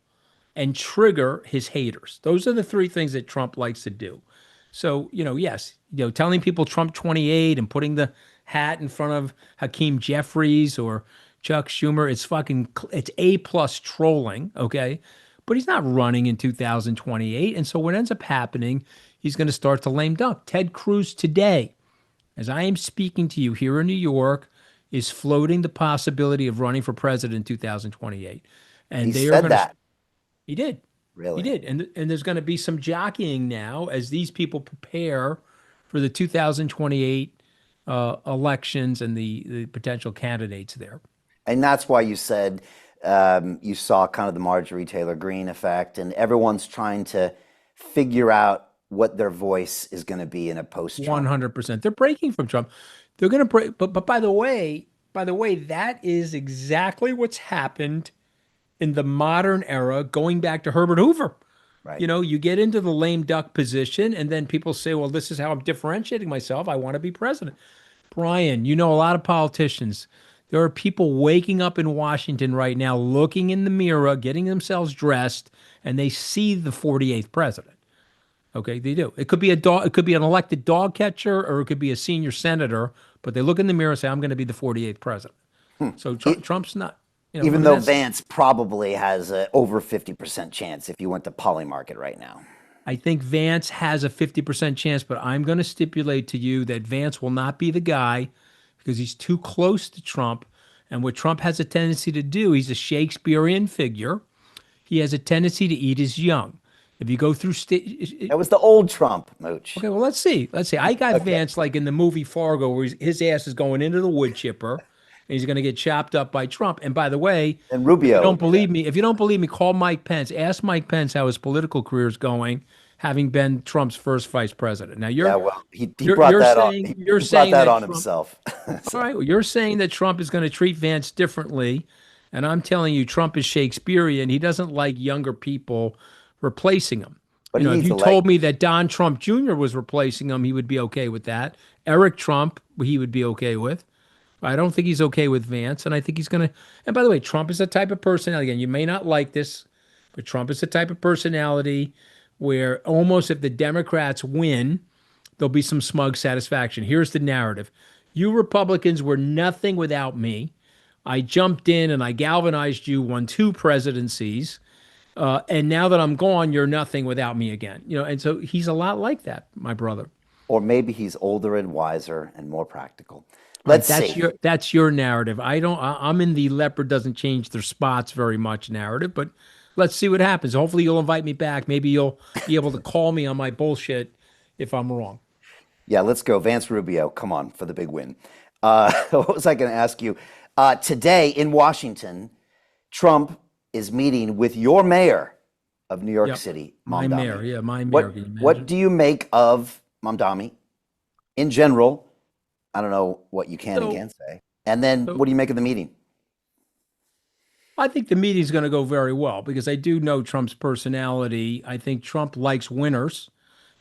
and trigger his haters. Those are the 3 things that Trump likes to do. So, yes, telling people Trump 28 and putting the hat in front of Hakeem Jeffries or Chuck Schumer, it's A+ trolling, okay? But he's not running in 2028. And so what ends up happening, he's going to start to lame duck. Ted Cruz today, as I am speaking to you here in New York, is floating the possibility of running for president in 2028. And he said that. He did. Really? He did. And there's going to be some jockeying now as these people prepare for the 2028 elections and the potential candidates there. And that's why you said you saw kind of the Marjorie Taylor Greene effect, and everyone's trying to figure out what their voice is going to be in a post-Trump. 100%. They're breaking from Trump. They're going to break. But by the way, that is exactly what's happened in the modern era, going back to Herbert Hoover. Right. You get into the lame duck position, and then people say, well, this is how I'm differentiating myself. I want to be president. Brian, a lot of politicians. There are people waking up in Washington right now, looking in the mirror, getting themselves dressed, and they see the 48th president. Okay, they do. It could be a dog. It could be an elected dog catcher, or it could be a senior senator. But they look in the mirror and say, "I'm going to be the 48th president." So Trump's not. Even though Vance probably has a over 50% chance if you went to Polymarket right now. I think Vance has a 50% chance, but I'm going to stipulate to you that Vance will not be the guy because he's too close to Trump. And what Trump has a tendency to do, he's a Shakespearean figure. He has a tendency to eat his young. If you go through that was the old Trump, Mooch. Okay, well, let's see. I got Vance like in the movie Fargo, where his ass is going into the wood chipper, and he's going to get chopped up by Trump. And by the way, and Rubio. If you don't believe me, call Mike Pence. Ask Mike Pence how his political career is going, having been Trump's first vice president. Now he brought that on. He brought that on himself. All right, well, you're saying that Trump is going to treat Vance differently, and I'm telling you, Trump is Shakespearean. He doesn't like younger people replacing him. But if you told me that Don Trump Jr. was replacing him, he would be okay with that. Eric Trump, he would be okay with. I don't think he's okay with Vance, and I think he's going to. And by the way, Trump is the type of person. Again, you may not like this, But Trump is the type of personality where almost if the Democrats win, there'll be some smug satisfaction. Here's the narrative. You Republicans were nothing without me. I jumped in and I galvanized you, won two presidencies. And now that I'm gone, you're nothing without me again. And so he's a lot like that, my brother. Or maybe he's older and wiser and more practical. All right, Let's that's see. your narrative. I'm in the leopard doesn't change their spots very much narrative, but let's see what happens. Hopefully you'll invite me back. Maybe you'll be able to call me on my bullshit if I'm wrong. Yeah, let's go. Vance Rubio, come on for the big win. What was I going to ask you? Today in Washington, Trump is meeting with your mayor of New York Yep. City, My mayor, Mamdani. yeah, my mayor. What Can you what imagine? do you make of Mamdani in general? I don't know what you can and So, can't say. And then so what do you make of the meeting? I think the meeting's going to go very well because I do know Trump's personality. I think Trump likes winners,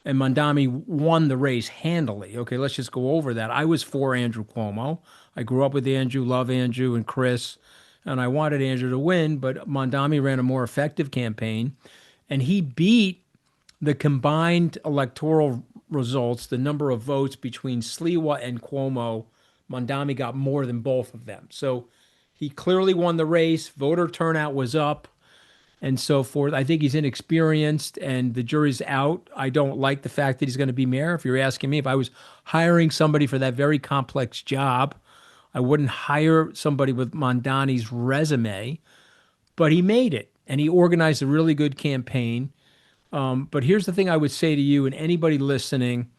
and Mondami won the race handily. Okay, let's just go over that. I was for Andrew Cuomo. I grew up with Andrew, love Andrew and Chris, and I wanted Andrew to win, but Mondami ran a more effective campaign, and he beat the combined electoral results, the number of votes between Sliwa and Cuomo. Mondami got more than both of them. So he clearly won the race. Voter turnout was up and so forth. I think he's inexperienced and the jury's out. I don't like the fact that he's going to be mayor. If you're asking me, if I was hiring somebody for that very complex job, I wouldn't hire somebody with Mondani's resume, but he made it and he organized a really good campaign. But here's the thing I would say to you and anybody listening,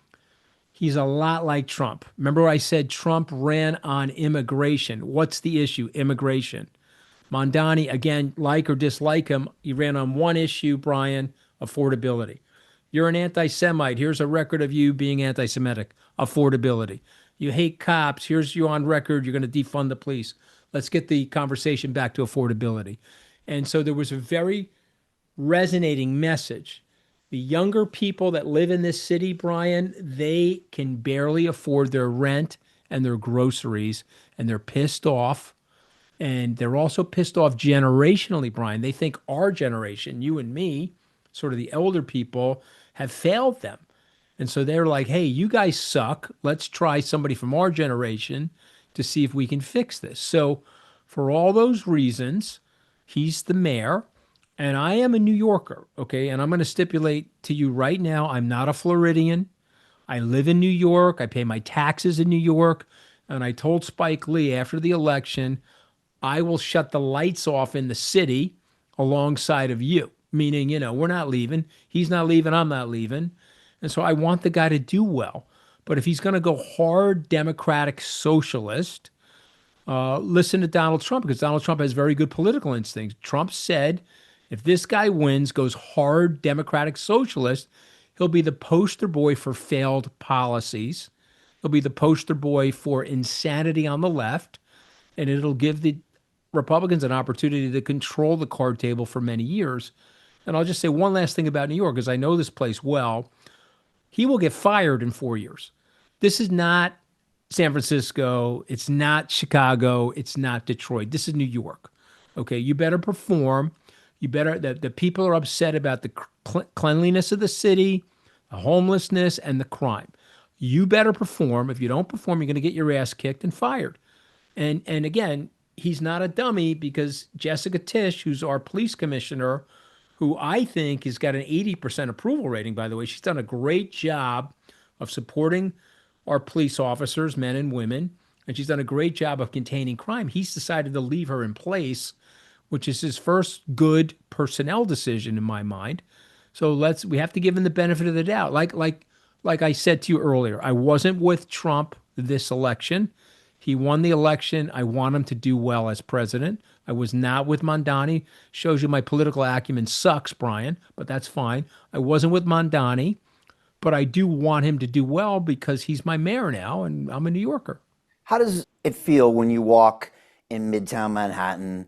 he's a lot like Trump. Remember, I said Trump ran on immigration. What's the issue? Immigration. Mondani, again, like or dislike him, he ran on one issue, Brian, affordability. You're an anti Semite. Here's a record of you being anti Semitic. Affordability. You hate cops. Here's you on record. You're going to defund the police. Let's get the conversation back to affordability. And so there was a very resonating message. The younger people that live in this city, Brian, they can barely afford their rent and their groceries, and they're pissed off. And they're also pissed off generationally, Brian. They think our generation, you and me, sort of the elder people, have failed them. And so they're like, hey, you guys suck. Let's try somebody from our generation to see if we can fix this. So, for all those reasons, he's the mayor. And I am a New Yorker, okay? And I'm going to stipulate to you right now I'm not a Floridian. I live in New York. I pay my taxes in New York. And I told Spike Lee after the election, I will shut the lights off in the city alongside of you, meaning, we're not leaving. He's not leaving. I'm not leaving. And so I want the guy to do well. But if he's going to go hard Democratic socialist, listen to Donald Trump because Donald Trump has very good political instincts. Trump said if this guy wins, goes hard Democratic socialist, he'll be the poster boy for failed policies. He'll be the poster boy for insanity on the left, and it'll give the Republicans an opportunity to control the card table for many years. And I'll just say one last thing about New York, because I know this place well. He will get fired in 4 years. This is not San Francisco. It's not Chicago. It's not Detroit. This is New York. Okay, you better perform. The people are upset about the cleanliness of the city, the homelessness, and the crime. You better perform. If you don't perform, you're going to get your ass kicked and fired. And again, he's not a dummy because Jessica Tisch, who's our police commissioner, who I think has got an 80% approval rating, by the way, she's done a great job of supporting our police officers, men and women, and she's done a great job of containing crime. He's decided to leave her in place, which is his first good personnel decision in my mind. So we have to give him the benefit of the doubt. Like I said to you earlier, I wasn't with Trump this election. He won the election. I want him to do well as president. I was not with Mondani. Shows you my political acumen sucks, Brian, but that's fine. I wasn't with Mondani, but I do want him to do well because he's my mayor now and I'm a New Yorker. How does it feel when you walk in Midtown Manhattan?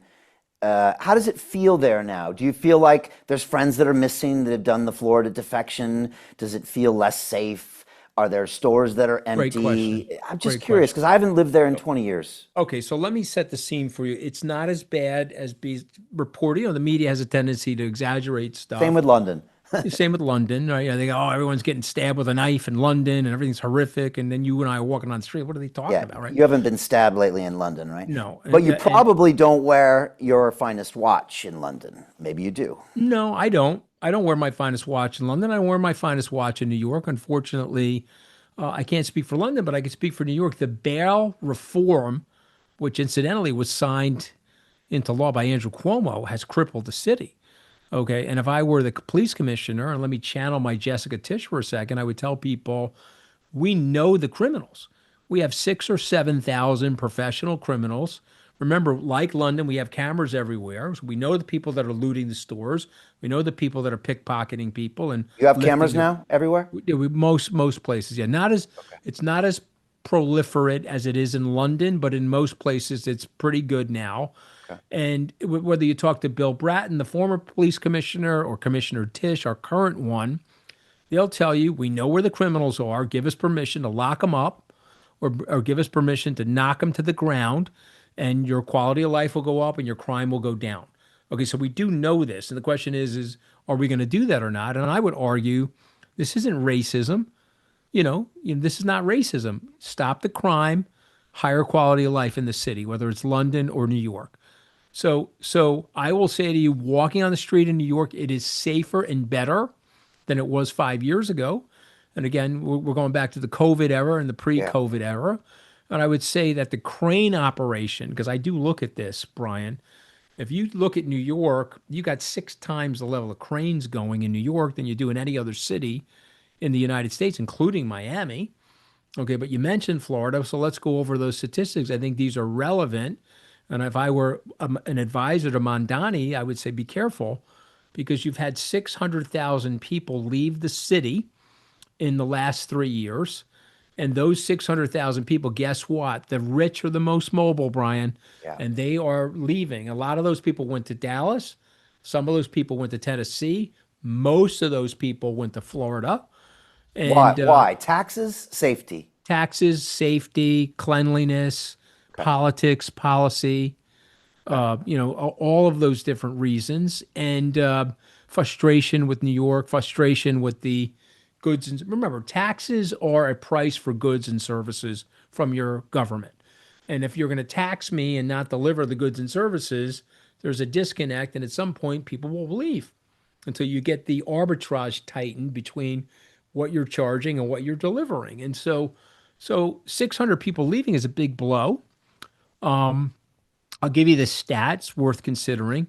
How does it feel there now? Do you feel like there's friends that are missing that have done the Florida defection? Does it feel less safe? Are there stores that are Great question. empty? I'm just Great curious question. because I haven't lived there in 20 years. Okay, so let me set the scene for you. It's not as bad as be reported. The media has a tendency to exaggerate Same stuff. with London. Same with London, right? They go, oh, everyone's getting stabbed with a knife in London and everything's horrific. And then you and I are walking on the street. What are they talking Yeah, about, right? you haven't been stabbed lately in London, right? No. But you And probably don't wear your finest watch in London. Maybe you do. no, I don't. I don't wear my finest watch in London. I wear my finest watch in New York. Unfortunately, I can't speak for London, but I can speak for New York. The bail reform, which incidentally was signed into law by Andrew Cuomo, has crippled the city. Okay. And if I were the police commissioner, and let me channel my Jessica Tish for a second, I would tell people we know the criminals. We have 6 or 7 thousand professional criminals. Remember, like London, we have cameras everywhere. So we know the people that are looting the stores. We know the people that are pickpocketing people and You have lifting cameras their now everywhere? most places. Yeah, not as it's not as proliferate as it is in London, but in most places it's pretty good now. Okay. And whether you talk to Bill Bratton, the former police commissioner, or Commissioner Tish, our current one, they'll tell you, we know where the criminals are. Give us permission to lock them up, or give us permission to knock them to the ground, and your quality of life will go up and your crime will go down. Okay, so we do know this. And the question is are we going to do that or not? And I would argue this isn't racism. This is not racism. Stop the crime, higher quality of life in the city, whether it's London or New York. So I will say to you, walking on the street in New York, it is safer and better than it was 5 years ago. And again, we're going back to the COVID era and the Yeah. pre-COVID era. And I would say that the crane operation, because I do look at this, Brian, if you look at New York, you got 6 times the level of cranes going in New York than you do in any other city in the United States, including Miami. Okay, but you mentioned Florida, so let's go over those statistics. I think these are relevant. And if I were an advisor to Mondani, I would say be careful because you've had 600,000 people leave the city in the last 3 years. And those 600,000 people, guess what? The rich are the most mobile, Brian, Yeah. and they are leaving. A lot of those people went to Dallas. Some of those people went to Tennessee. Most of those people went to Florida. Why? And Why? Taxes, safety. taxes, safety, cleanliness, Okay. politics, policy, Okay. all of those different reasons, and frustration with New York, frustration with the goods. And remember, taxes are a price for goods and services from your government. And if you're going to tax me and not deliver the goods and services, there's a disconnect. And at some point, people will leave until you get the arbitrage tightened between what you're charging and what you're delivering. And so 600 people leaving is a big blow. I'll give you the stats worth considering.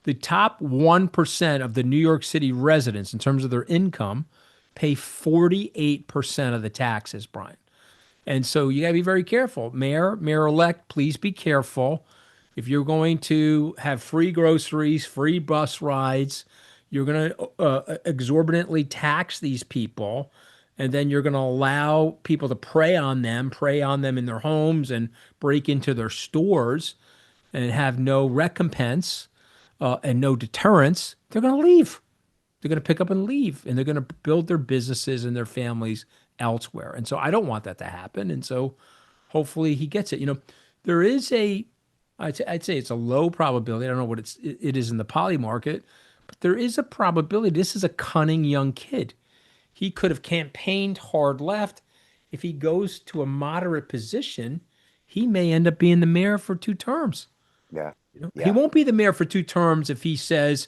The top 1% of the New York City residents, in terms of their income, pay 48% of the taxes, Brian. And so you got to be very careful. Mayor-elect, please be careful. If you're going to have free groceries, free bus rides, you're going to exorbitantly tax these people, and then you're going to allow people to prey on them in their homes and break into their stores and have no recompense and no deterrence, they're going to leave. They're going to pick up and leave, and they're going to build their businesses and their families elsewhere. And so I don't want that to happen. And so hopefully he gets it. There is I'd say it's a low probability. I don't know what it is in the poly market, but there is a probability. This is a cunning young kid. He could have campaigned hard left. If he goes to a moderate position, he may end up being the mayor for 2 terms. Yeah. He Yeah. won't be the mayor for 2 terms if he says,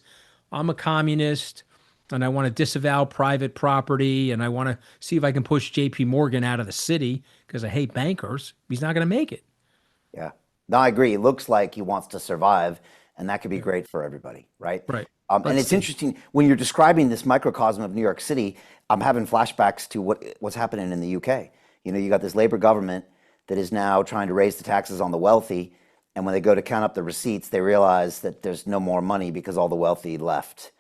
I'm a communist and I want to disavow private property and I want to see if I can push JP Morgan out of the city because I hate bankers. He's not going to make it. Yeah. No, I agree. It looks like he wants to survive, and that could be great for everybody, right? Right. And Let's it's see. interesting when you're describing this microcosm of New York City. I'm having flashbacks to what's happening in the UK. You got this Labour government that is now trying to raise the taxes on the wealthy, and when they go to count up the receipts, they realize that there's no more money because all the wealthy left.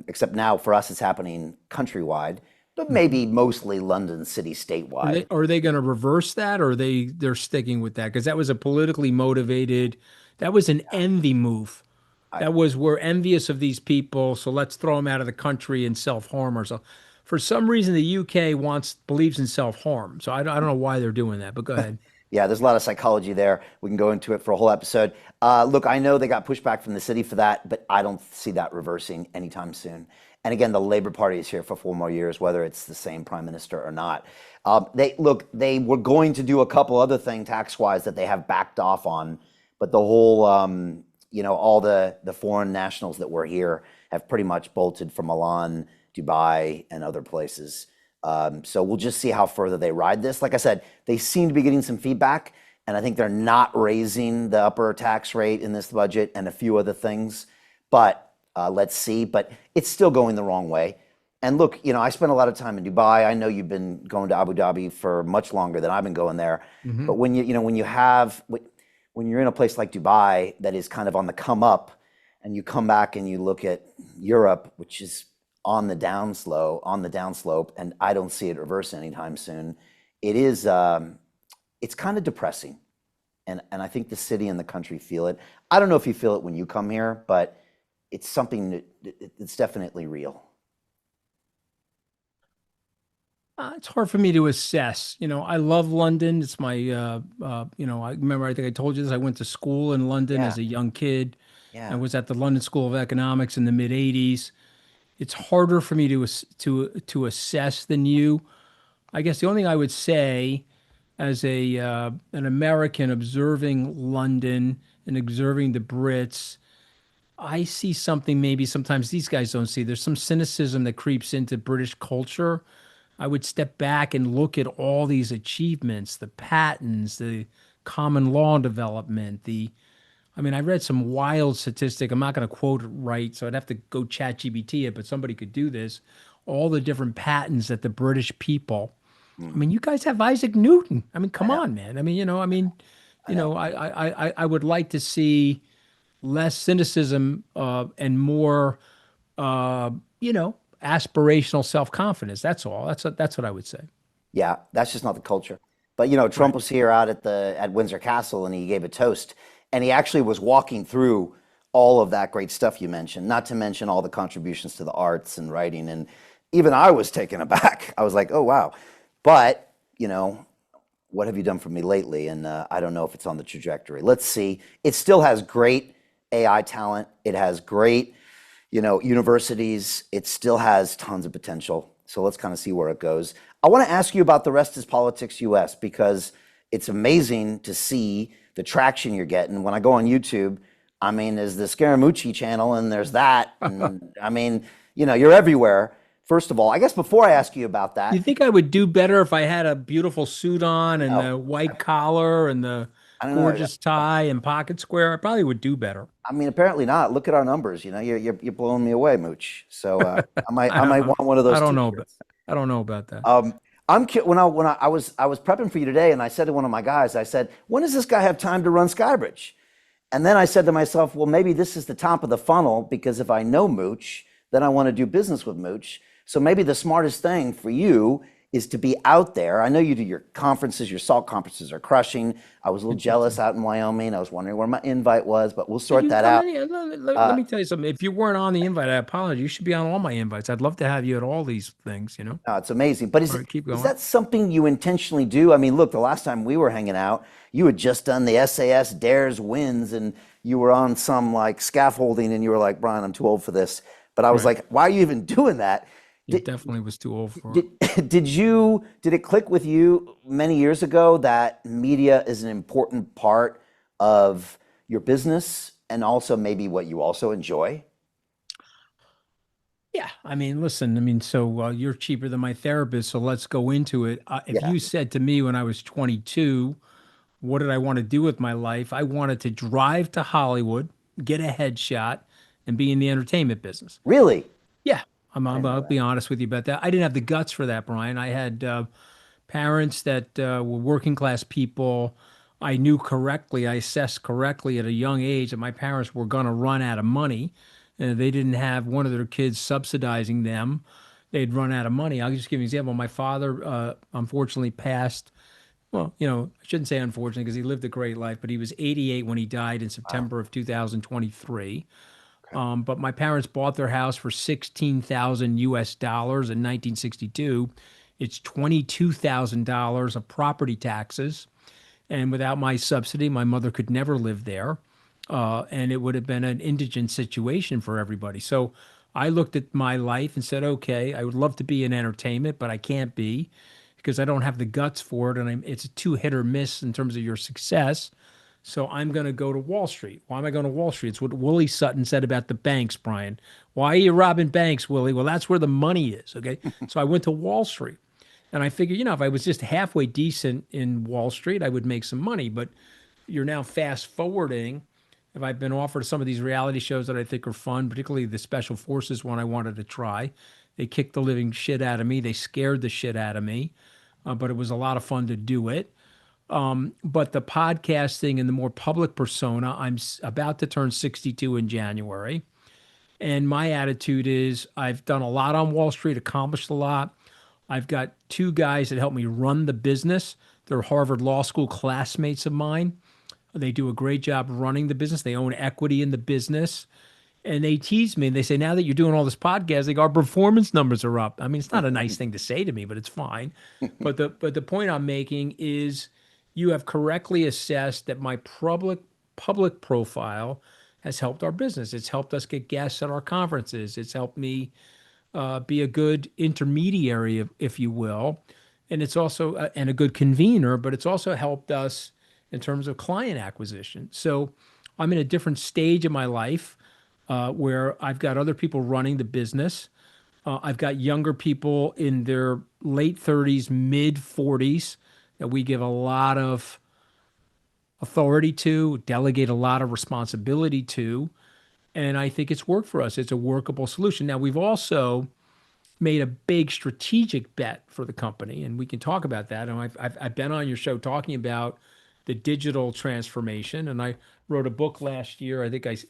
Except now for us, it's happening countrywide, but maybe mostly London city statewide. Are they going to reverse that, or they're sticking with that? Because that was a politically motivated, that was an envy move. I, That was, we're envious of these people, so let's throw them out of the country and self-harm ourselves. For some reason, the UK believes in self-harm. So I don't know why they're doing that, but go ahead. Yeah, there's a lot of psychology there. We can go into it for a whole episode. Look, I know they got pushback from the city for that, but I don't see that reversing anytime soon. And again, the Labor Party is here for 4 more years, whether it's the same prime minister or not. They were going to do a couple other things tax-wise that they have backed off on, but the whole, all the foreign nationals that were here have pretty much bolted from Milan, Dubai, and other places. So we'll just see how further they ride this. Like I said, they seem to be getting some feedback, and I think they're not raising the upper tax rate in this budget and a few other things. But let's see. But it's still going the wrong way. And look, I spent a lot of time in Dubai. I know you've been going to Abu Dhabi for much longer than I've been going there. Hmm. But when you're in a place like Dubai that is kind of on the come up, and you come back and you look at Europe, which is on the downslope, and I don't see it reverse anytime soon. It is, it's kind of depressing, and I think the city and the country feel it. I don't know if you feel it when you come here, but it's something it's definitely real. It's hard for me to assess. I love London. It's my, I remember, I think I told you this. I went to school in London Yeah, as a young kid. I yeah, was at the London School of Economics in the mid 80s. It's harder for me to assess than you. I guess the only thing I would say as an American observing London and observing the Brits, I see something maybe sometimes these guys don't see. There's some cynicism that creeps into British culture. I would step back and look at all these achievements, the patents, the common law development, I read some wild statistic. I'm not going to quote it right, so I'd have to go chat GBT it, but somebody could do this. All the different patents that the British people. mm, You guys have Isaac Newton. I Come know, on, man. I know. I would like to see less cynicism and more, uh, aspirational self-confidence. That's all. That's what I would say. Yeah, that's just not the culture. But Right. Trump was here out at Windsor Castle, and he gave a toast, and he actually was walking through all of that great stuff you mentioned, not to mention all the contributions to the arts and writing, and even I was taken aback. I was like, oh wow. But what have you done for me lately? And I don't know if it's on the trajectory. Let's see. It still has great AI talent. It has great universities. It still has tons of potential. So let's kind of see where it goes. I want to ask you about the Rest is Politics US because it's amazing to see the traction you're getting. When I go on YouTube, there's the Scaramucci channel and there's that. And you're everywhere. First of all, I guess before I ask you about You that, think I would do better if I had a beautiful suit on and no, the white collar and the I don't know. gorgeous tie and pocket square? I probably would do better. Apparently not. Look at our numbers. You're blowing me away, Mooch. So I might I, want one of I those don't know, but T-shirts. I don't know about that. Um, when I was prepping for you today, and I said to one of my guys, I said, when does this guy have time to run Skybridge? And then I said to myself, well, maybe this is the top of the funnel because if I know Mooch, then I want to do business with Mooch. So maybe the smartest thing for you is to be out there. I know you do your conferences, your SALT conferences are crushing. I was a little jealous out in Wyoming. I was wondering where my invite was, but we'll sort that out. Let Uh, me tell you something. If you weren't on the invite, I apologize. You should be on all my invites. I'd love to have you at all these things. no, it's amazing. But All right, keep is going. that something you intentionally do? Look, the last time we were hanging out, you had just done the SAS Dares Wins, and you were on some like scaffolding, and you were like, Brian, I'm too old for this. But I was Right. like, why are you even doing that? It Did, definitely was too old for it. did, did it click with you many years ago that media is an important part of your business and also maybe what you also enjoy? Yeah, listen, so you're cheaper than my therapist, so let's go into it. If Yeah, you said to me when I was 22, what did I want to do with my life? I wanted to drive to Hollywood, get a headshot, and be in the entertainment business. really? Yeah, I didn't know I'll that. be honest with you about that. I didn't have the guts for that, Brian. I had parents that were working class people. I knew correctly, I assessed correctly at a young age that my parents were going to run out of money. They didn't have one of their kids subsidizing them. They'd run out of money. I'll just give you an example. My father, unfortunately, passed. Well, I shouldn't say unfortunately because he lived a great life, but he was 88 when he died in Wow. September of 2023. But my parents bought their house for 16,000 US dollars in 1962. It's $22,000 of property taxes. And without my subsidy, my mother could never live there. And it would have been an indigent situation for everybody. So I looked at my life and said, okay, I would love to be in entertainment, but I can't be because I don't have the guts for it. And it's a two hit or miss in terms of your success. So I'm going to go to Wall Street. Why am I going to Wall Street? It's what Willie Sutton said about the banks, Brian. Why are you robbing banks, Willie? Well, that's where the money is. Okay. So I went to Wall Street. And I figured, if I was just halfway decent in Wall Street, I would make some money. But you're now fast forwarding. If I've been offered some of these reality shows that I think are fun, particularly the Special Forces one I wanted to try, they kicked the living shit out of me. They scared the shit out of me, but it was a lot of fun to do it. But the podcasting and the more public persona, I'm about to turn 62 in January. And my attitude is I've done a lot on Wall Street, accomplished a lot. I've got two guys that help me run the business. They're Harvard Law School classmates of mine. They do a great job running the business. They own equity in the business. And they tease me and they say, now that you're doing all this podcasting, our performance numbers are up. I mean, it's not a nice thing to say to me, but it's fine. But the point I'm making is you have correctly assessed that my public profile has helped our business. It's helped us get guests at our conferences. It's helped me be a good intermediary, if you will. And it's also, and a good convener, but it's also helped us in terms of client acquisition. So I'm in a different stage of my life where I've got other people running the business. I've got younger people in their late 30s, mid 40s that we give a lot of authority to, delegate a lot of responsibility to. And I think it's worked for us. It's a workable solution. Now, we've also made a big strategic bet for the company, and we can talk about that. And I've been on your show talking about the digital transformation, and I wrote a book last year. I think about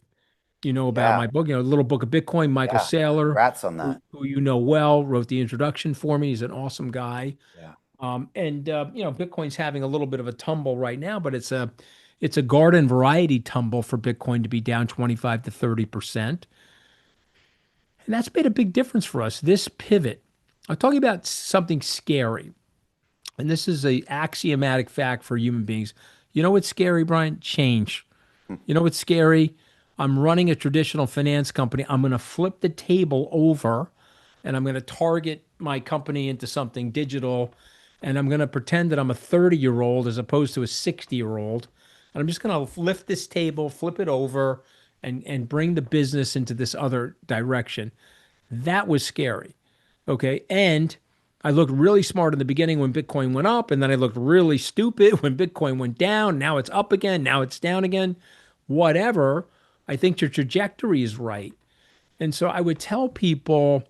Yeah, my book, a little book of Bitcoin. Michael yeah. Saylor, Congrats on that. who you know well, wrote the introduction for me. He's an awesome guy. Yeah. Bitcoin's having a little bit of a tumble right now, but it's a garden variety tumble for Bitcoin to be down 25 to 30%. And that's made a big difference for us. This pivot, I'm talking about something scary. And this is a axiomatic fact for human beings. You know what's scary, Brian? Change. You know what's scary? I'm running a traditional finance company. I'm going to flip the table over and I'm going to target my company into something digital. And I'm going to pretend that I'm a 30-year-old as opposed to a 60-year-old. And I'm just going to lift this table, flip it over, and bring the business into this other direction. That was scary. Okay. And I looked really smart in the beginning when Bitcoin went up, and then I looked really stupid when Bitcoin went down. Now it's up again. Now it's down again. Whatever. I think your trajectory is right. And so I would tell people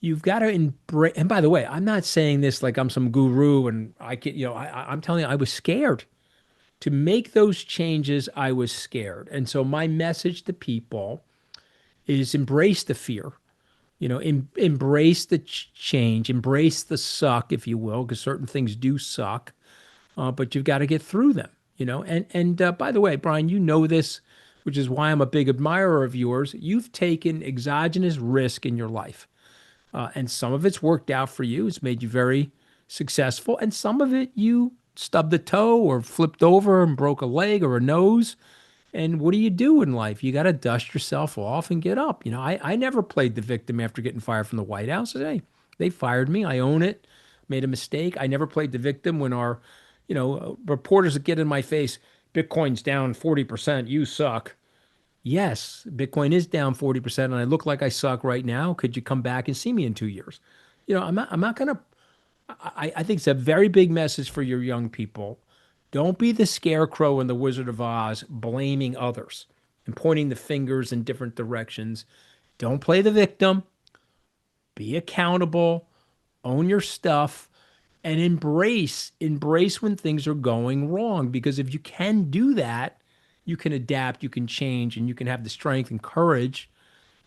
you've got to embrace. And by the way, I'm not saying this like I'm some guru and I can, I'm telling you, I was scared to make those changes. I was scared. And so my message to people is embrace the fear. Embrace the change, embrace the suck, if you will, because certain things do suck, but you've got to get through them. And by the way, Brian, you know this, which is why I'm a big admirer of yours. You've taken exogenous risk in your life, and some of it's worked out for you. It's made you very successful, and some of it you stubbed a toe or flipped over and broke a leg or a nose. And what do you do in life? You got to dust yourself off and get up. I never played the victim after getting fired from the White House. I said, hey, they fired me. I own it. Made a mistake. I never played the victim when our, reporters would get in my face. Bitcoin's down 40%. You suck. Yes, Bitcoin is down 40%, and I look like I suck right now. Could you come back and see me in 2 years? I'm not going to. I think it's a very big message for your young people. Don't be the scarecrow in the Wizard of Oz blaming others and pointing the fingers in different directions. Don't play the victim. Be accountable. Own your stuff and embrace when things are going wrong. Because if you can do that, you can adapt, you can change, and you can have the strength and courage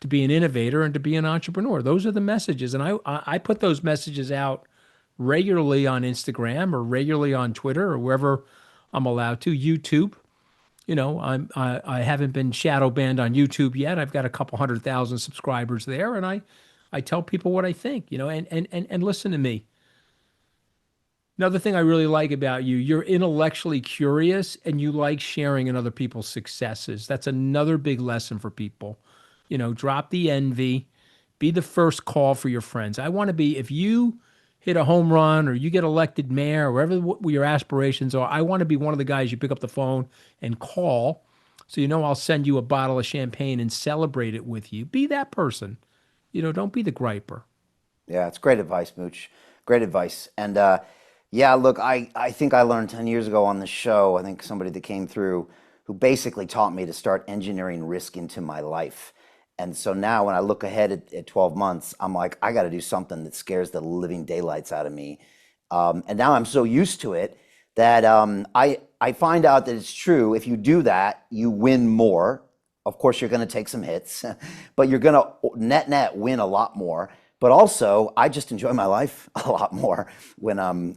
to be an innovator and to be an entrepreneur. Those are the messages. And I put those messages out regularly on Instagram or regularly on Twitter or wherever I'm allowed to, YouTube. I haven't been shadow banned on YouTube yet. I've got a couple 100,000 subscribers there, and I tell people what I think, and listen to me. Another thing I really like about you, you're intellectually curious and you like sharing in other people's successes. That's another big lesson for people. Drop the envy, be the first call for your friends. I want to be, if you hit a home run or you get elected mayor or whatever your aspirations are, I want to be one of the guys you pick up the phone and call. So, I'll send you a bottle of champagne and celebrate it with you. Be that person. Don't be the griper. Yeah, it's great advice, Mooch. Great advice. And yeah, look, I think I learned 10 years ago on the show, I think somebody that came through who basically taught me to start engineering risk into my life. And so now when I look ahead at 12 months, I'm like, I got to do something that scares the living daylights out of me. And now I'm so used to it that I find out that it's true. If you do that, you win more. Of course, you're going to take some hits, but you're going to net win a lot more. But also, I just enjoy my life a lot more when I'm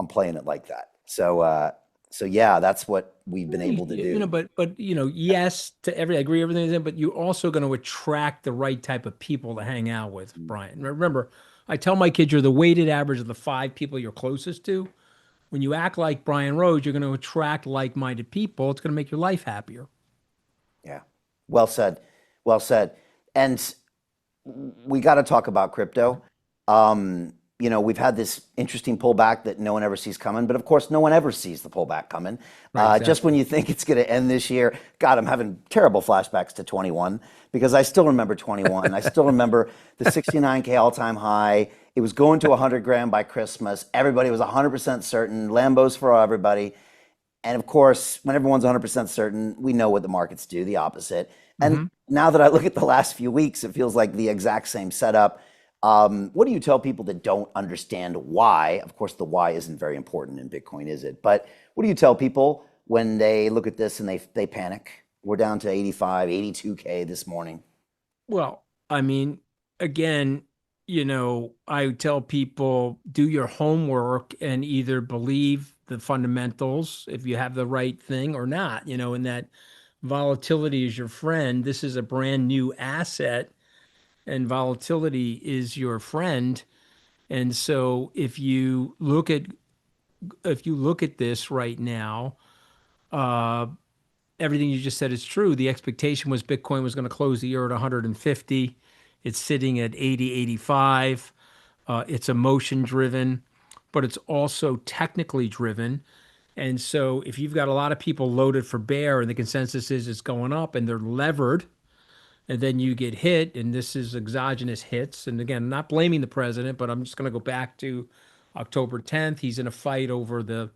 playing it like that. So yeah, that's what we've been able to do. Yes to I agree everything you said, but you're also going to attract the right type of people to hang out with, Brian. Remember, I tell my kids you're the weighted average of the five people you're closest to. When you act like Brian Rose, you're going to attract like-minded people. It's going to make your life happier. Yeah, well said, well said. And we got to talk about crypto. We've had this interesting pullback that no one ever sees coming, but of course, no one ever sees the pullback coming. Right, Just when exactly. you think it's going to end this year, God, I'm having terrible flashbacks to 21 because I still remember 21. I still remember the 69K all-time high. It was going to 100 grand by Christmas. Everybody was 100% certain. Lambos for everybody. And of course, when everyone's 100% certain, we know what the markets do, the opposite. And Hmm. now that I look at the last few weeks, it feels like the exact same setup. What do you tell people that don't understand why? Of course, the why isn't very important in Bitcoin, is it? But what do you tell people when they look at this and they panic? We're down to 85, 82K this morning. Well, I mean, again, I tell people do your homework and either believe the fundamentals if you have the right thing or not, and that volatility is your friend. This is a brand new asset and volatility is your friend. And so if you look at this right now, uh, everything you just said is true. The expectation was Bitcoin was going to close the year at 150. It's sitting at 80, 85. It's emotion driven, but it's also technically driven. And so if you've got a lot of people loaded for bear and the consensus is it's going up and they're levered, and then you get hit, and this is exogenous hits. And again, not blaming the president, but I'm just going to go back to October 10th. He's in a fight over the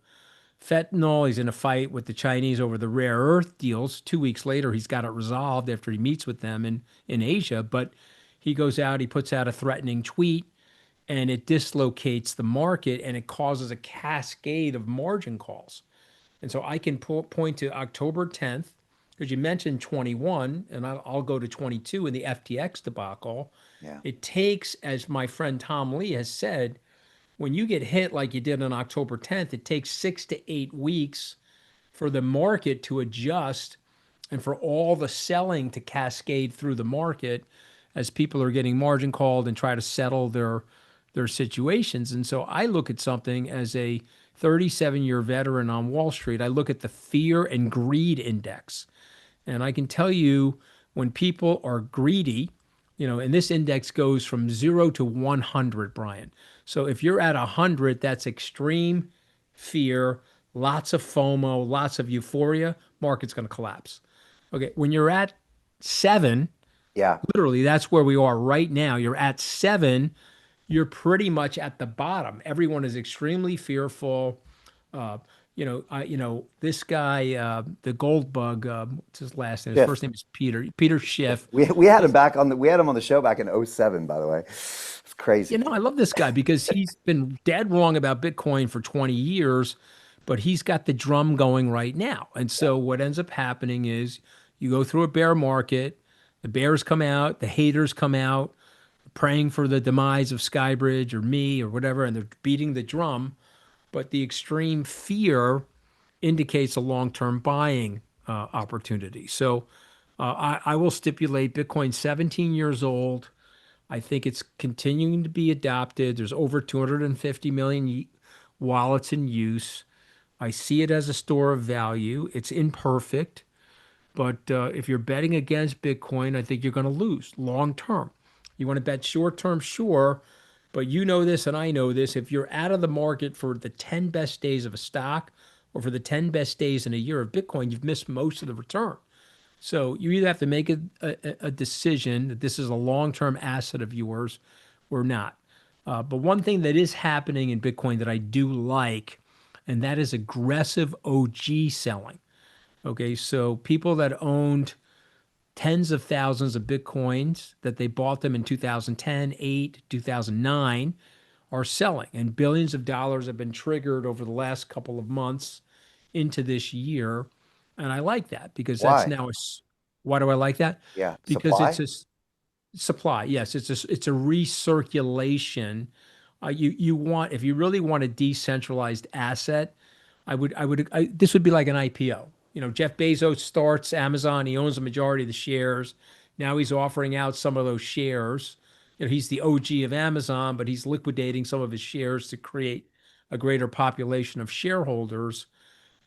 fentanyl. He's in a fight with the Chinese over the rare earth deals. 2 weeks later, he's got it resolved after he meets with them in Asia. But he goes out, he puts out a threatening tweet, and it dislocates the market and it causes a cascade of margin calls. And so I can point to October 10th, because you mentioned 21, and I'll go to 22 in the FTX debacle. Yeah. It takes, as my friend Tom Lee has said, when you get hit like you did on October 10th, it takes 6 to 8 weeks for the market to adjust and for all the selling to cascade through the market as people are getting margin called and try to settle their situations. And so I look at something as a 37-year veteran on Wall Street. I look at the fear and greed index. And I can tell you when people are greedy, and this index goes from 0 to 100, Brian. So if you're at 100, that's extreme fear, lots of FOMO, lots of euphoria, market's going to collapse. Okay, when you're at 7, Yeah. literally that's where we are right now. You're at 7, you're pretty much at the bottom. Everyone is extremely fearful. Uh, this guy, the gold bug, what's his last name? His first Schiff. name is Peter. Peter Schiff. We had him back on we had him on the show back in '07, by the way. It's crazy. I love this guy because he's been dead wrong about Bitcoin for 20 years, but he's got the drum going right now. And Yeah. so what ends up happening is you go through a bear market, the bears come out, the haters come out, praying for the demise of Skybridge or me or whatever, and they're beating the drum. But the extreme fear indicates a long-term buying opportunity. So I will stipulate Bitcoin 17 years old. I think it's continuing to be adopted. There's over 250 million wallets in use. I see it as a store of value. It's imperfect, but if you're betting against Bitcoin, I think you're going to lose long term. You want to bet short term, sure, but you know this and I know this. If you're out of the market for the 10 best days of a stock or for the 10 best days in a year of Bitcoin, you've missed most of the return. So you either have to make a decision that this is a long-term asset of yours or not. But one thing that is happening in Bitcoin that I do like, and that is aggressive OG selling. Okay, so people that owned tens of thousands of Bitcoins that they bought them in 2010, 8, 2009 are selling, and billions of dollars have been triggered over the last couple of months into this year. And I like that because that's Why? now why do I like that? Yeah. Because it's Supply? a supply. Yes, it's a recirculation. You want, if you really want a decentralized asset, this would be like an IPO. Jeff Bezos starts Amazon. He owns the majority of the shares. Now he's offering out some of those shares. He's the OG of Amazon, but he's liquidating some of his shares to create a greater population of shareholders.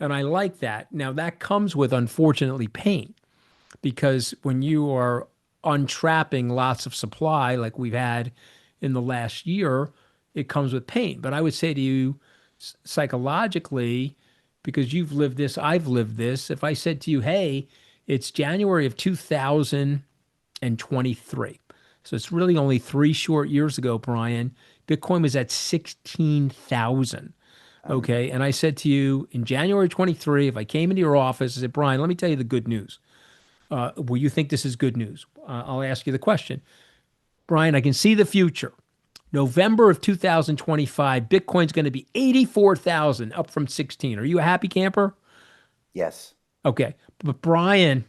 And I like that. Now that comes with, unfortunately, pain because when you are untrapping lots of supply like we've had in the last year, it comes with pain. But I would say to you, psychologically, because you've lived this, I've lived this, if I said to you, hey, it's January of 2023. So it's really only 3 short years ago, Brian. Bitcoin was at 16,000. Um, Okay. And I said to you in January 23, if I came into your office, I said, Brian, let me tell you the good news. Will you think this is good news? I'll ask you the question. Brian, I can see the future. November of 2025, Bitcoin's going to be 84,000, up from 16. Are you a happy camper? yes. Okay. But Brian,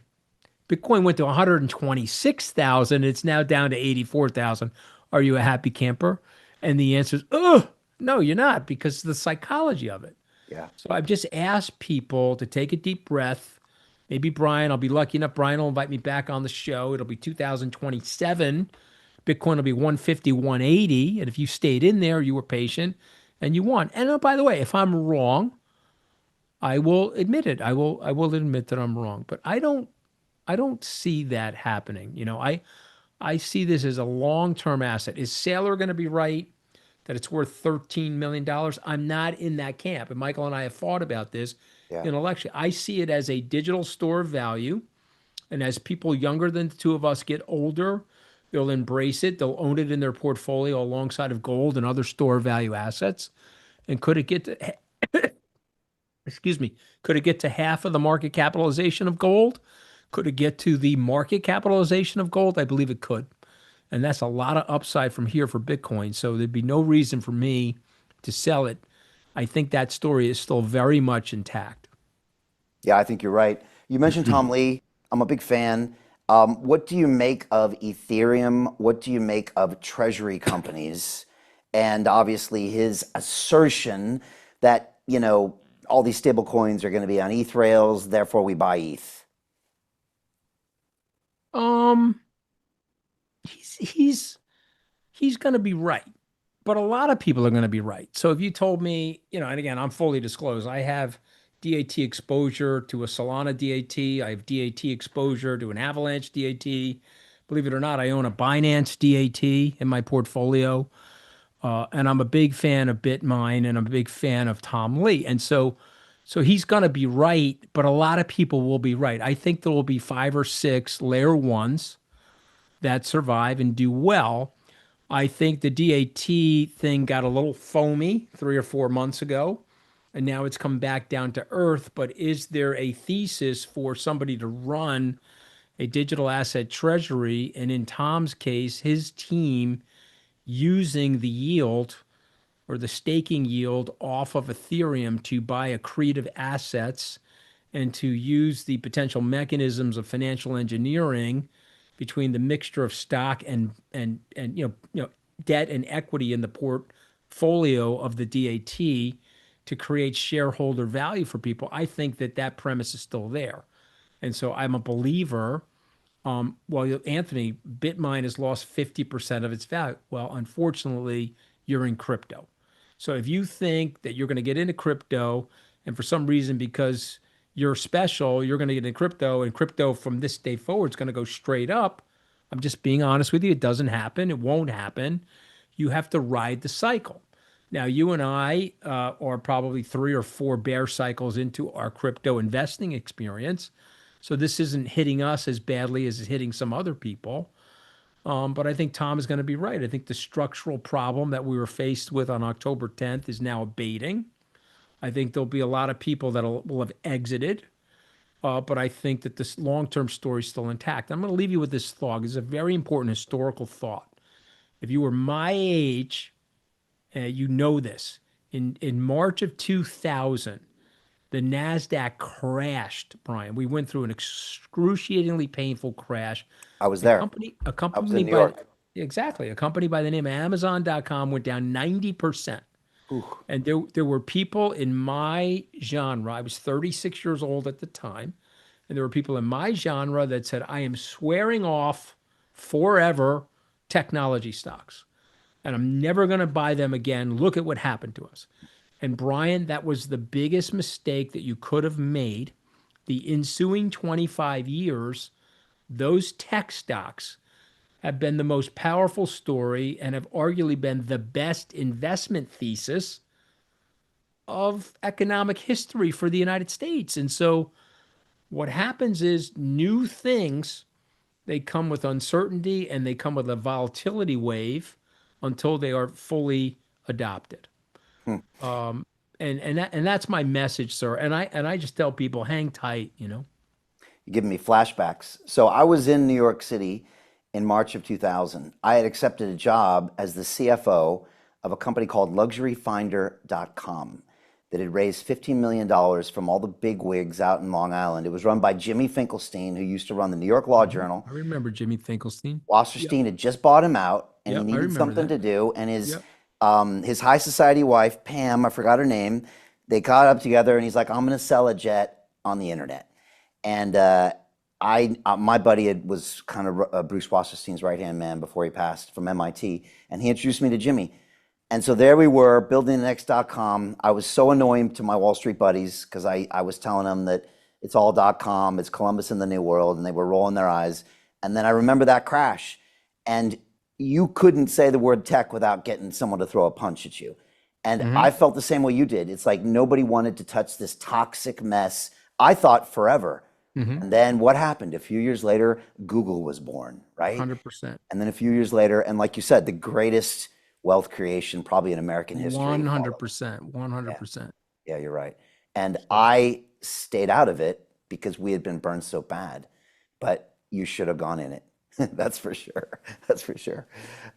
Bitcoin went to 126,000. It's now down to 84,000. Are you a happy camper? And the answer is, oh, no, you're not, because of the psychology of it. Yeah. So I've just asked people to take a deep breath. Maybe Brian, I'll be lucky enough. Brian will invite me back on the show. It'll be 2027. Bitcoin will be 150, 180. And if you stayed in there, you were patient and you won. And by the way, if I'm wrong, I will admit it. I will admit that I'm wrong. But I don't see that happening. I see this as a long-term asset. Is Saylor going to be right that it's worth $13 million? I'm not in that camp. And Michael and I have thought about this Yeah. in election. I see it as a digital store of value. And as people younger than the two of us get older, they'll embrace it. They'll own it in their portfolio alongside of gold and other store value assets. And could it get to, excuse me, could it get to half of the market capitalization of gold? Could it get to the market capitalization of gold? I believe it could. And that's a lot of upside from here for Bitcoin. So there'd be no reason for me to sell it. I think that story is still very much intact. Yeah, I think you're right. You mentioned Tom Lee. I'm a big fan. What do you make of Ethereum? What do you make of treasury companies? And obviously his assertion that, all these stable coins are going to be on ETH rails, therefore we buy ETH. Um, he's he's going to be right, but a lot of people are going to be right. So if you told me, and again, I'm fully disclosed, I have DAT exposure to a Solana DAT, I have DAT exposure to an Avalanche DAT. Believe it or not, I own a Binance DAT in my portfolio. And I'm a big fan of Bitmine and I'm a big fan of Tom Lee. And so he's going to be right, but a lot of people will be right. I think there will be 5 or 6 layer ones that survive and do well. I think the DAT thing got a little foamy 3 or 4 months ago, and now it's come back down to earth. But is there a thesis for somebody to run a digital asset treasury? And in Tom's case, his team using the yield or the staking yield off of Ethereum to buy accretive assets and to use the potential mechanisms of financial engineering between the mixture of stock and debt and equity in the portfolio of the DAT to create shareholder value for people. I think that premise is still there. And so I'm a believer. Well, Anthony, Bitmine has lost 50% of its value. Well, unfortunately, you're in crypto. So if you think that you're going to get into crypto, and for some reason, because you're special, you're going to get into crypto, and crypto from this day forward is going to go straight up. I'm just being honest with you. It doesn't happen. It won't happen. You have to ride the cycle. Now, you and I are probably 3 or 4 bear cycles into our crypto investing experience. So this isn't hitting us as badly as it's hitting some other people. But I think Tom is going to be right. I think the structural problem that we were faced with on October 10th is now abating. I think there'll be a lot of people that will have exited. But I think that this long-term story is still intact. I'm going to leave you with this thought. It's a very important historical thought. If you were my age, you know this. In March of 2000, the Nasdaq crashed, Brian. We went through an excruciatingly painful crash. I was A there. company, a I was in company New by York. exactly a company by the name of Amazon.com went down 90%. Ooh. And there were people in my genre. I was 36 years old at the time, and there were people in my genre that said, "I am swearing off forever technology stocks, and I'm never going to buy them again. Look at what happened to us." And Brian, that was the biggest mistake that you could have made. The ensuing 25 years, those tech stocks have been the most powerful story and have arguably been the best investment thesis of economic history for the United States. And so what happens is new things, they come with uncertainty and they come with a volatility wave until they are fully adopted. Hmm. And that's my message, sir. And I just tell people, hang tight, you know. You're giving me flashbacks. So I was in New York City in March of 2000. I had accepted a job as the CFO of a company called LuxuryFinder.com that had raised $15 million from all the big wigs out in Long Island. It was run by Jimmy Finkelstein, who used to run the New York Law Journal. I remember Jimmy Finkelstein. Yep. Wasserstein had just bought him out, and he Yep. I needed remember something that. to do. And Yep. his high society wife, Pam, I forgot her name, they caught up together, and he's like, "I'm going to sell a jet on the internet." And my buddy was kind of Bruce Wasserstein's right hand man before he passed from MIT, and he introduced me to Jimmy. And so there we were building the next.com. I was so annoying to my Wall Street buddies because I was telling them that it's all .com, it's Columbus in the New World, and they were rolling their eyes. And then I remember that crash, and you couldn't say the word tech without getting someone to throw a punch at you. And Hmm. I felt the same way you did. It's like nobody wanted to touch this toxic mess. I thought forever. Hmm. And then what happened? A few years later, Google was born, right? 100%. And then a few years later, and like you said, the greatest wealth creation probably in American history followed. 100%. Yeah, 100%. yeah, you're right. And So, I stayed out of it because we had been burned so bad. But you should have gone in it. That's for sure. That's for sure.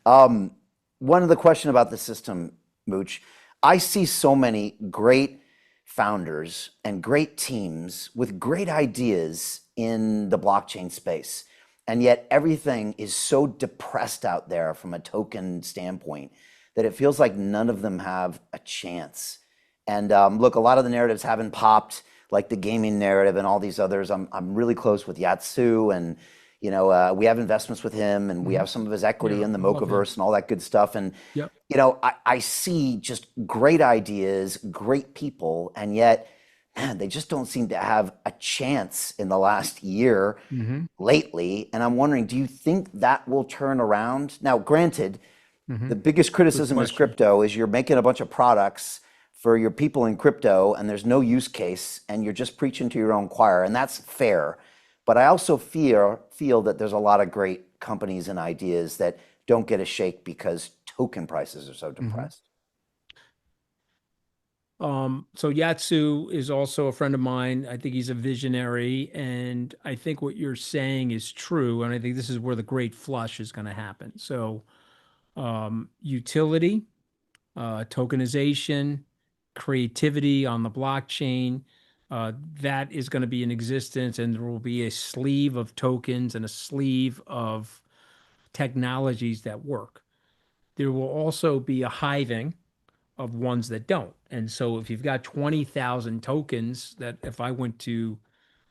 Um, One of the question about the system, Mooch, I see so many great founders and great teams with great ideas in the blockchain space. And yet everything is so depressed out there from a token standpoint that it feels like none of them have a chance. And look, a lot of the narratives haven't popped, like the gaming narrative and all these others. I'm really close with Yatsu, and we have investments with him, and we mhm. have some of his equity Yeah, in the I love him. Mochaverse and all that good stuff. And Yep. I see just great ideas, great people, and yet, man, they just don't seem to have a chance in the last year Hmm. lately. And I'm wondering, do you think that will turn around? Now, granted, Hmm. the biggest Good criticism is question. crypto is you're making a bunch of products for your people in crypto and there's no use case and you're just preaching to your own choir, and that's fair. But I also feel that there's a lot of great companies and ideas that don't get a shake because token prices are so Hmm. depressed. So Yatsu is also a friend of mine. I think he's a visionary, and I think what you're saying is true. And I think this is where the great flush is going to happen. So, utility, tokenization, creativity on the blockchain, that is going to be in existence, and there will be a sleeve of tokens and a sleeve of technologies that work. There will also be a hiving of ones that don't. And so if you've got 20,000 tokens that if I went to,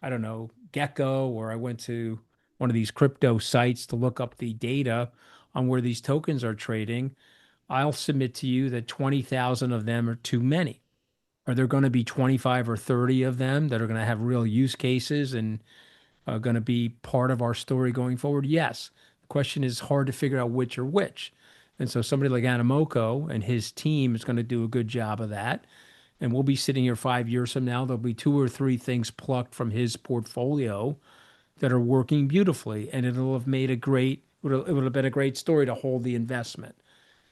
I don't know, Gecko or I went to one of these crypto sites to look up the data on where these tokens are trading, I'll submit to you that 20,000 of them are too many. Are there going to be 25 or 30 of them that are going to have real use cases and going to be part of our story going forward? Yes. The question is hard to figure out which are which. And so somebody like Animoco and his team is going to do a good job of that. And we'll be sitting here 5 years from now. There'll be two or three things plucked from his portfolio that are working beautifully. And it'll have made a great, it would have been a great story to hold the investment.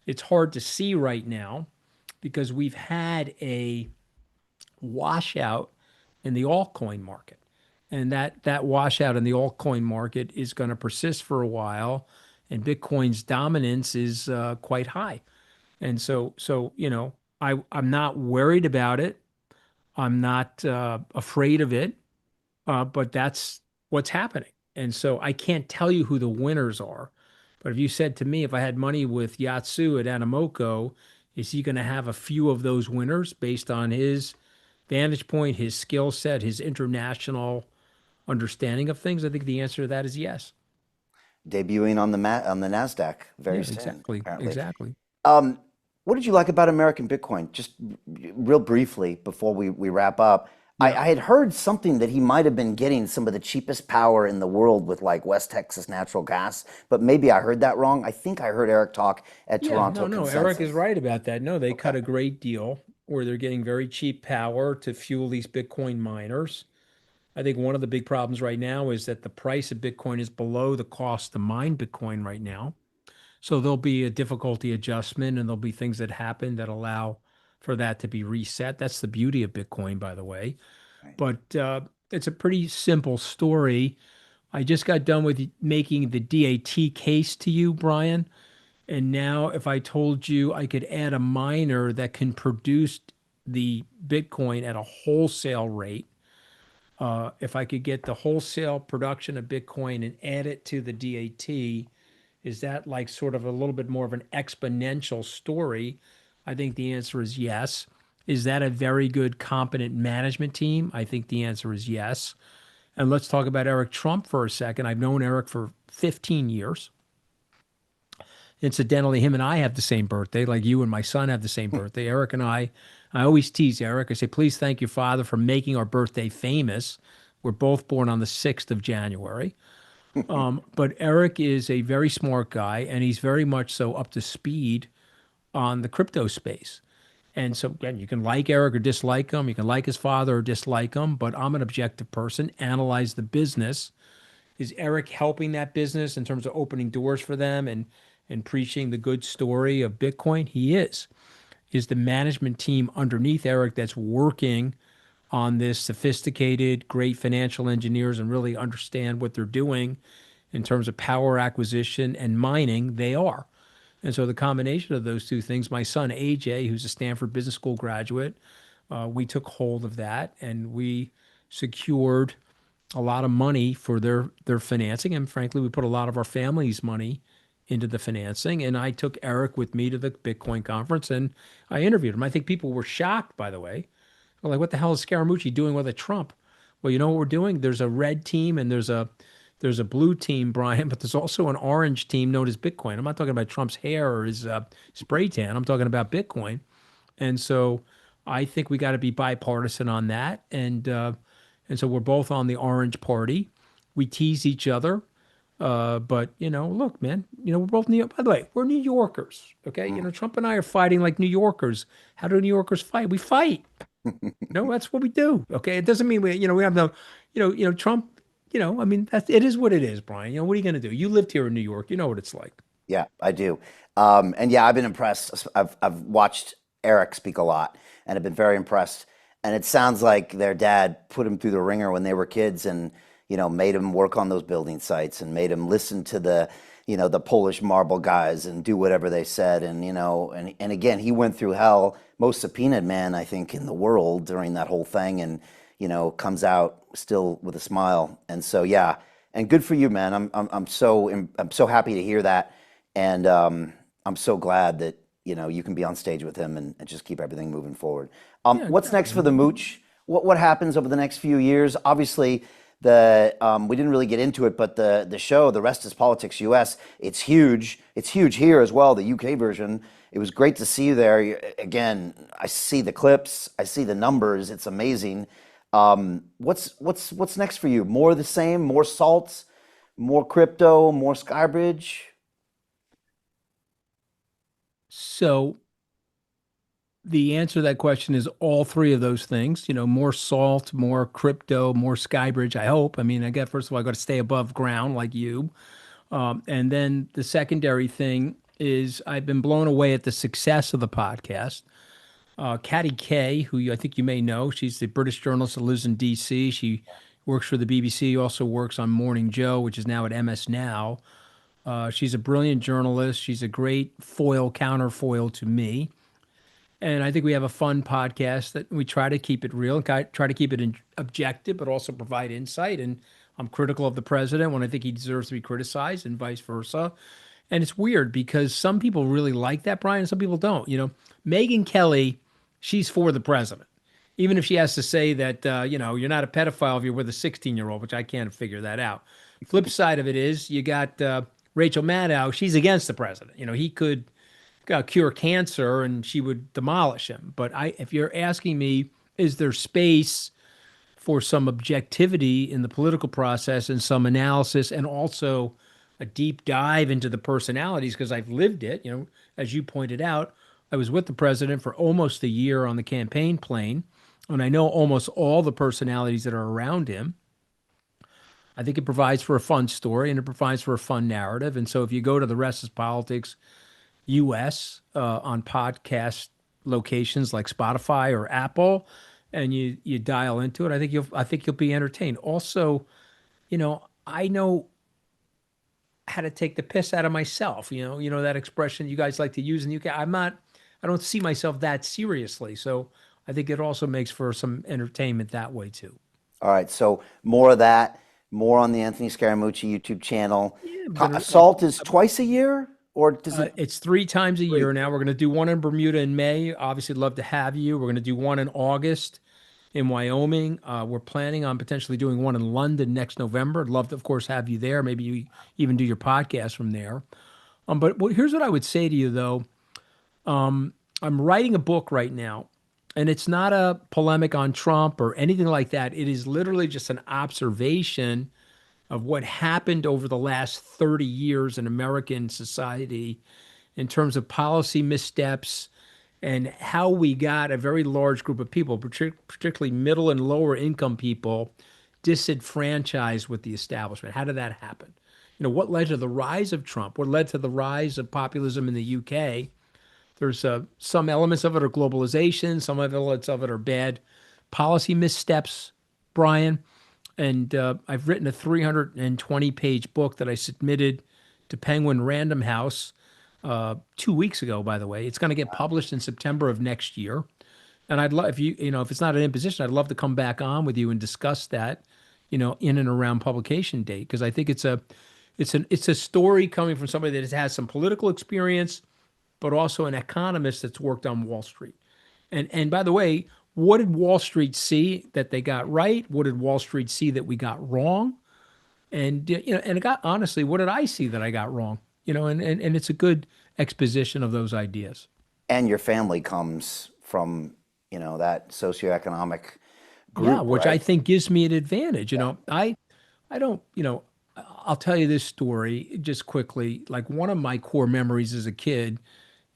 It's hard to see right now because we've had a washout in the altcoin market. And that washout in the altcoin market is going to persist for a while. And Bitcoin's dominance is quite high. And so I'm not worried about it. I'm not afraid of it, but that's what's happening. And so I can't tell you who the winners are. But if you said to me, if I had money with Yatsu at Animoco, is he going to have a few of those winners based on his vantage point, his skill set, his international understanding of things? I think the answer to that is yes. Debuting on the Nasdaq very Yeah, soon, exactly. apparently. Exactly. Um, what did you like about American Bitcoin? Just real briefly before we wrap up. Yeah. I had heard something that he might have been getting some of the cheapest power in the world with like West Texas Natural Gas, but maybe I heard that wrong. I think I heard Eric talk at Yeah, Toronto no, Eric is Consensus. right about that. No, they Okay. cut a great deal where they're getting very cheap power to fuel these Bitcoin miners. I think one of the big problems right now is that the price of Bitcoin is below the cost to mine Bitcoin right now. So there'll be a difficulty adjustment and there'll be things that happen that allow for that to be reset. That's the beauty of Bitcoin, by the way. Right. But it's a pretty simple story. I just got done with making the DAT case to you, Brian. And now, if I told you I could add a miner that can produce the Bitcoin at a wholesale rate, if I could get the wholesale production of Bitcoin and add it to the DAT, is that like sort of a little bit more of an exponential story? I think the answer is yes. Is that a very good, competent management team? I think the answer is yes. And let's talk about Eric Trump for a second. I've known Eric for 15 years. Incidentally, him and I have the same birthday, like you and my son have the same birthday. Eric and I always tease Eric. I say, please thank your father for making our birthday famous. We're both born on the 6th of January. But Eric is a very smart guy, and he's very much so up to speed on the crypto space. And so, again, you can like Eric or dislike him. You can like his father or dislike him, but I'm an objective person, analyze the business. Is Eric helping that business in terms of opening doors for them and preaching the good story of Bitcoin? He is. Is the management team underneath Eric that's working on this sophisticated, great financial engineers and really understand what they're doing in terms of power acquisition and mining? They are. And so the combination of those two things, my son AJ, who's a Stanford Business School graduate, we took hold of that and we secured a lot of money for their financing, and frankly, we put a lot of our family's money into the financing. And I took Eric with me to the Bitcoin conference, and I interviewed him. I think people were shocked, by the way. They're like, "What the hell is Scaramucci doing with a Trump?" Well, you know what we're doing? There's a red team and there's a blue team, Brian, but there's also an orange team known as Bitcoin. I'm not talking about Trump's hair or his spray tan. I'm talking about Bitcoin. And so I think we got to be bipartisan on that. And so we're both on the orange party. We tease each other. But look, man, we're both New York. By the way, we're New Yorkers. Okay. Mm. Trump and I are fighting like New Yorkers. How do New Yorkers fight? We fight. No, that's what we do. Okay. It doesn't mean we have no, Trump, I mean, it is what it is, Brian. What are you going to do? You lived here in New York. You know what it's like. Yeah, I do. And yeah, I've been impressed. I've watched Eric speak a lot and have been very impressed. And it sounds like their dad put him through the ringer when they were kids and, made him work on those building sites and made him listen to the Polish marble guys and do whatever they said. And again, he went through hell, most subpoenaed man, I think, in the world during that whole thing. And, comes out still with a smile. And so, yeah, and good for you, man. I'm so happy to hear that. And I'm so glad that you can be on stage with him and just keep everything moving forward. Yeah, What's next for the Mooch? What happens over the next few years? Obviously, We didn't really get into it, but the show, The Rest is Politics US, it's huge. It's huge here as well, the UK version. It was great to see you there. Again, I see the clips, I see the numbers. It's amazing. What's next for you? More of the same, more salts, more crypto, more Skybridge? So the answer to that question is all three of those things. More salt, more crypto, more Skybridge, I hope. I mean, I got, first of all, I got to stay above ground like you. And then the secondary thing is I've been blown away at the success of the podcast. Katty Kay, I think you may know, she's the British journalist that lives in DC. She works for the BBC, also works on Morning Joe, which is now at MS Now. She's a brilliant journalist. She's a great foil, counterfoil to me. And I think we have a fun podcast that we try to keep it real, try to keep it objective, but also provide insight. And I'm critical of the president when I think he deserves to be criticized, and vice versa. And it's weird because some people really like that, Brian, and some people don't. Megyn Kelly, she's for the president, even if she has to say that you're not a pedophile if you're with a 16-year-old, which I can't figure that out. Flip side of it is you got Rachel Maddow. She's against the president. He could cure cancer and she would demolish him. But if you're asking me, is there space for some objectivity in the political process and some analysis and also a deep dive into the personalities? Because I've lived it, as you pointed out, I was with the president for almost a year on the campaign plane, and I know almost all the personalities that are around him. I think it provides for a fun story and it provides for a fun narrative. And so if you go to The Rest is Politics US on podcast locations like Spotify or Apple, and you dial into it, I think you'll be entertained. Also, I know how to take the piss out of myself. That expression you guys like to use in the UK. I don't see myself that seriously. So I think it also makes for some entertainment that way too. All right, so more of that, more on the Anthony Scaramucci YouTube channel. Yeah, but Salt is twice a year, or does it? it's three times a Three. year now. We're going to do one in Bermuda in May. Obviously, love to have you. We're going to do one in August in Wyoming. We're planning on potentially doing one in London next November. I'd love to, of course, have you there. Maybe you even do your podcast from there. But here's what I would say to you, though. I'm writing a book right now, and it's not a polemic on Trump or anything like that. It is literally just an observation of what happened over the last 30 years in American society in terms of policy missteps and how we got a very large group of people, particularly middle and lower income people, disenfranchised with the establishment. How did that happen? What led to the rise of Trump? What led to the rise of populism in the UK? There's some elements of it are globalization, some elements of it are bad policy missteps, Brian. And I've written a 320-page book that I submitted to Penguin Random House 2 weeks ago, by the way. It's going to get published in September of next year. And I'd love, if it's not an imposition, I'd love to come back on with you and discuss that, in and around publication date, because I think it's a story coming from somebody that has some political experience, but also an economist that's worked on Wall Street. And by the way, what did Wall Street see that they got right? What did Wall Street see that we got wrong? And and it got, honestly, what did I see that I got wrong? And it's a good exposition of those ideas. And your family comes from, that socioeconomic Yeah, group, which I right? think gives me an advantage. Yeah. I don't, I'll tell you this story just quickly. Like, one of my core memories as a kid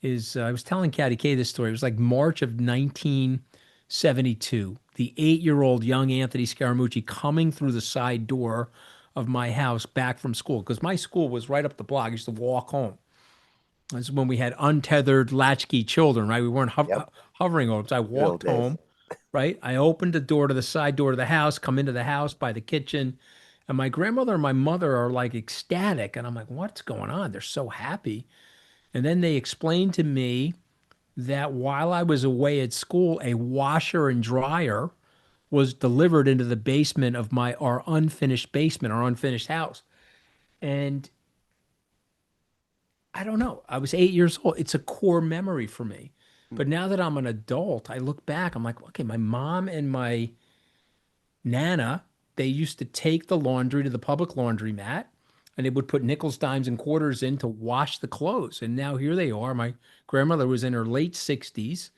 is I was telling Katty Kay this story. It was like March of 1972. The 8-year-old young Anthony Scaramucci coming through the side door of my house back from school, because my school was right up the block. I used to walk home. That's when we had untethered latchkey children, right? We weren't Yep. hovering over them. So I Good old walked days. home, right? I opened the door to the side door of the house, come into the house by the kitchen, and my grandmother and my mother are like ecstatic. And I'm like, what's going on? They're so happy. And then they explained to me that while I was away at school, a washer and dryer was delivered into the basement of our unfinished basement, our unfinished house. And I don't know. I was 8 years old. It's a core memory for me. But now that I'm an adult, I look back, I'm like, okay, my mom and my Nana, they used to take the laundry to the public laundromat and they would put nickels, dimes, and quarters in to wash the clothes. And now here they are. My grandmother was in her late 60s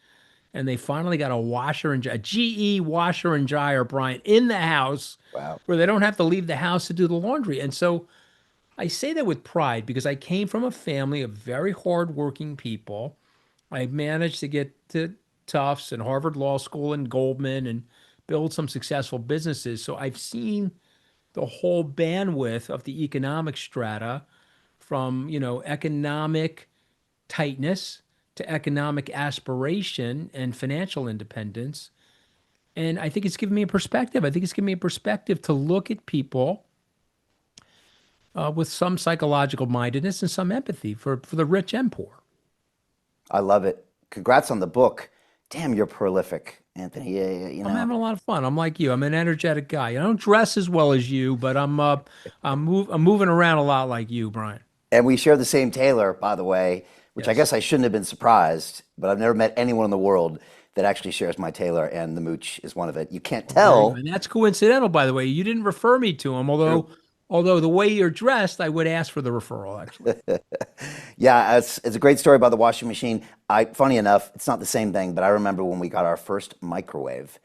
and they finally got a GE washer and dryer, Brian, in the house Wow. where they don't have to leave the house to do the laundry. And so I say that with pride because I came from a family of very hardworking people. I managed to get to Tufts and Harvard Law School and Goldman and build some successful businesses. So I've seen the whole bandwidth of the economic strata from, economic tightness to economic aspiration and financial independence. And I think it's given me a perspective. I think it's given me a perspective to look at people with some psychological mindedness and some empathy for the rich and poor. I love it. Congrats on the book. Damn, you're prolific, Anthony. Yeah, I'm having a lot of fun. I'm like you. I'm an energetic guy. I don't dress as well as you, but I'm moving around a lot like you, Brian. And we share the same tailor, by the way, which I Yes. guess I shouldn't have been surprised, but I've never met anyone in the world that actually shares my tailor, and the mooch is one of it. You can't tell. And that's coincidental, by the way. You didn't refer me to him, although the way you're dressed, I would ask for the referral, actually. Yeah, it's a great story about the washing machine. Funny enough, it's not the same thing, but I remember when we got our first microwave.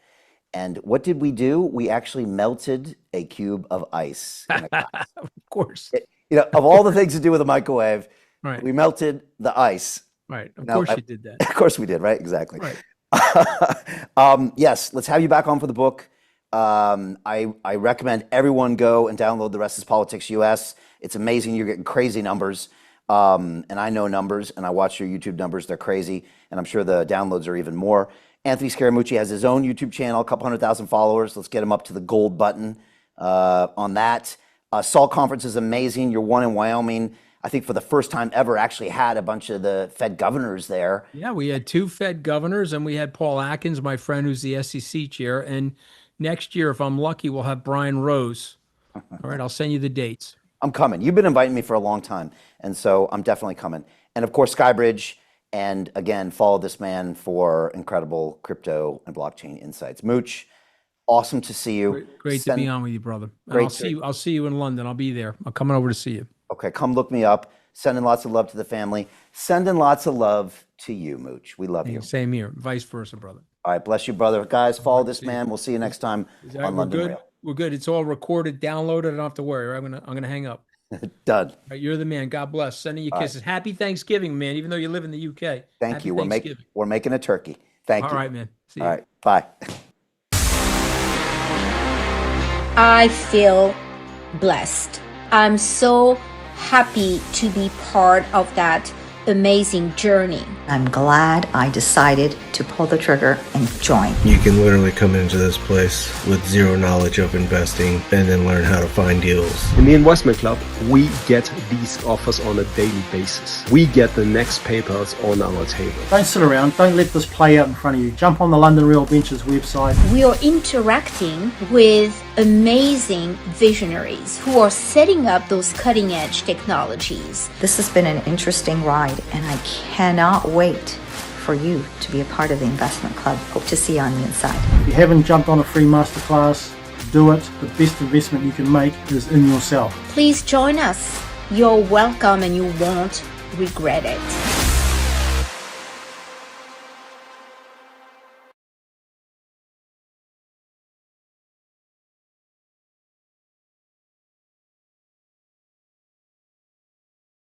And what did we do? We actually melted a cube of ice in a glass. Of course. Of all the things to do with a microwave, Right. we melted the ice. Right. Of Now, course you did that. Of course we did, right? Exactly. Right. Yes, let's have you back on for the book. I recommend everyone go and download The Rest is Politics US. It's amazing. You're getting crazy numbers. And I know numbers, and I watch your YouTube numbers. They're crazy, and I'm sure the downloads are even more. Anthony Scaramucci has his own YouTube channel, a couple 100,000 followers. Let's get him up to the gold button on that. SALT conference is amazing. You're one in Wyoming. I think for the first time ever, actually had a bunch of the Fed governors there. Yeah, we had two Fed governors, and we had Paul Atkins, my friend, who's the SEC chair. And next year, if I'm lucky, we'll have Brian Rose. All right, I'll send you the dates. I'm coming. You've been inviting me for a long time, and so I'm definitely coming. And of course, Skybridge. And again, follow this man for incredible crypto and blockchain insights. Mooch, awesome to see you. Great to be on with you, brother. And Great I'll see you in London. I'll be there. I'm coming over to see you. Okay, come look me up. Sending lots of love to the family. Sending lots of love to you, Mooch. We love you. Same here. Vice versa, brother. All right, bless you, brother. Guys, follow this man. We'll see you next time on We're London good. Rail. We're good. It's all recorded, downloaded. I don't have to worry. I'm gonna hang up. Done. All right, you're the man. God bless. Sending you kisses. Happy Thanksgiving, man. Even though you live in the UK. Thank Happy you. Thanksgiving. We're making a turkey. Thank you. All right, man. See you. All right, bye. I feel blessed. I'm so happy to be part of that amazing journey. I'm glad I decided to pull the trigger and join. You can literally come into this place with zero knowledge of investing and then learn how to find deals. In the investment club, we get these offers on a daily basis. We get the next papers on our table. Don't sit around. Don't let this play out in front of you. Jump on the London Real Ventures website. We are interacting with amazing visionaries who are setting up those cutting edge technologies. This has been an interesting ride, and I cannot wait for you to be a part of the investment club. Hope to see you on the inside. If you haven't jumped on a free masterclass, do it. The best investment you can make is in yourself. Please join us. You're welcome and you won't regret it.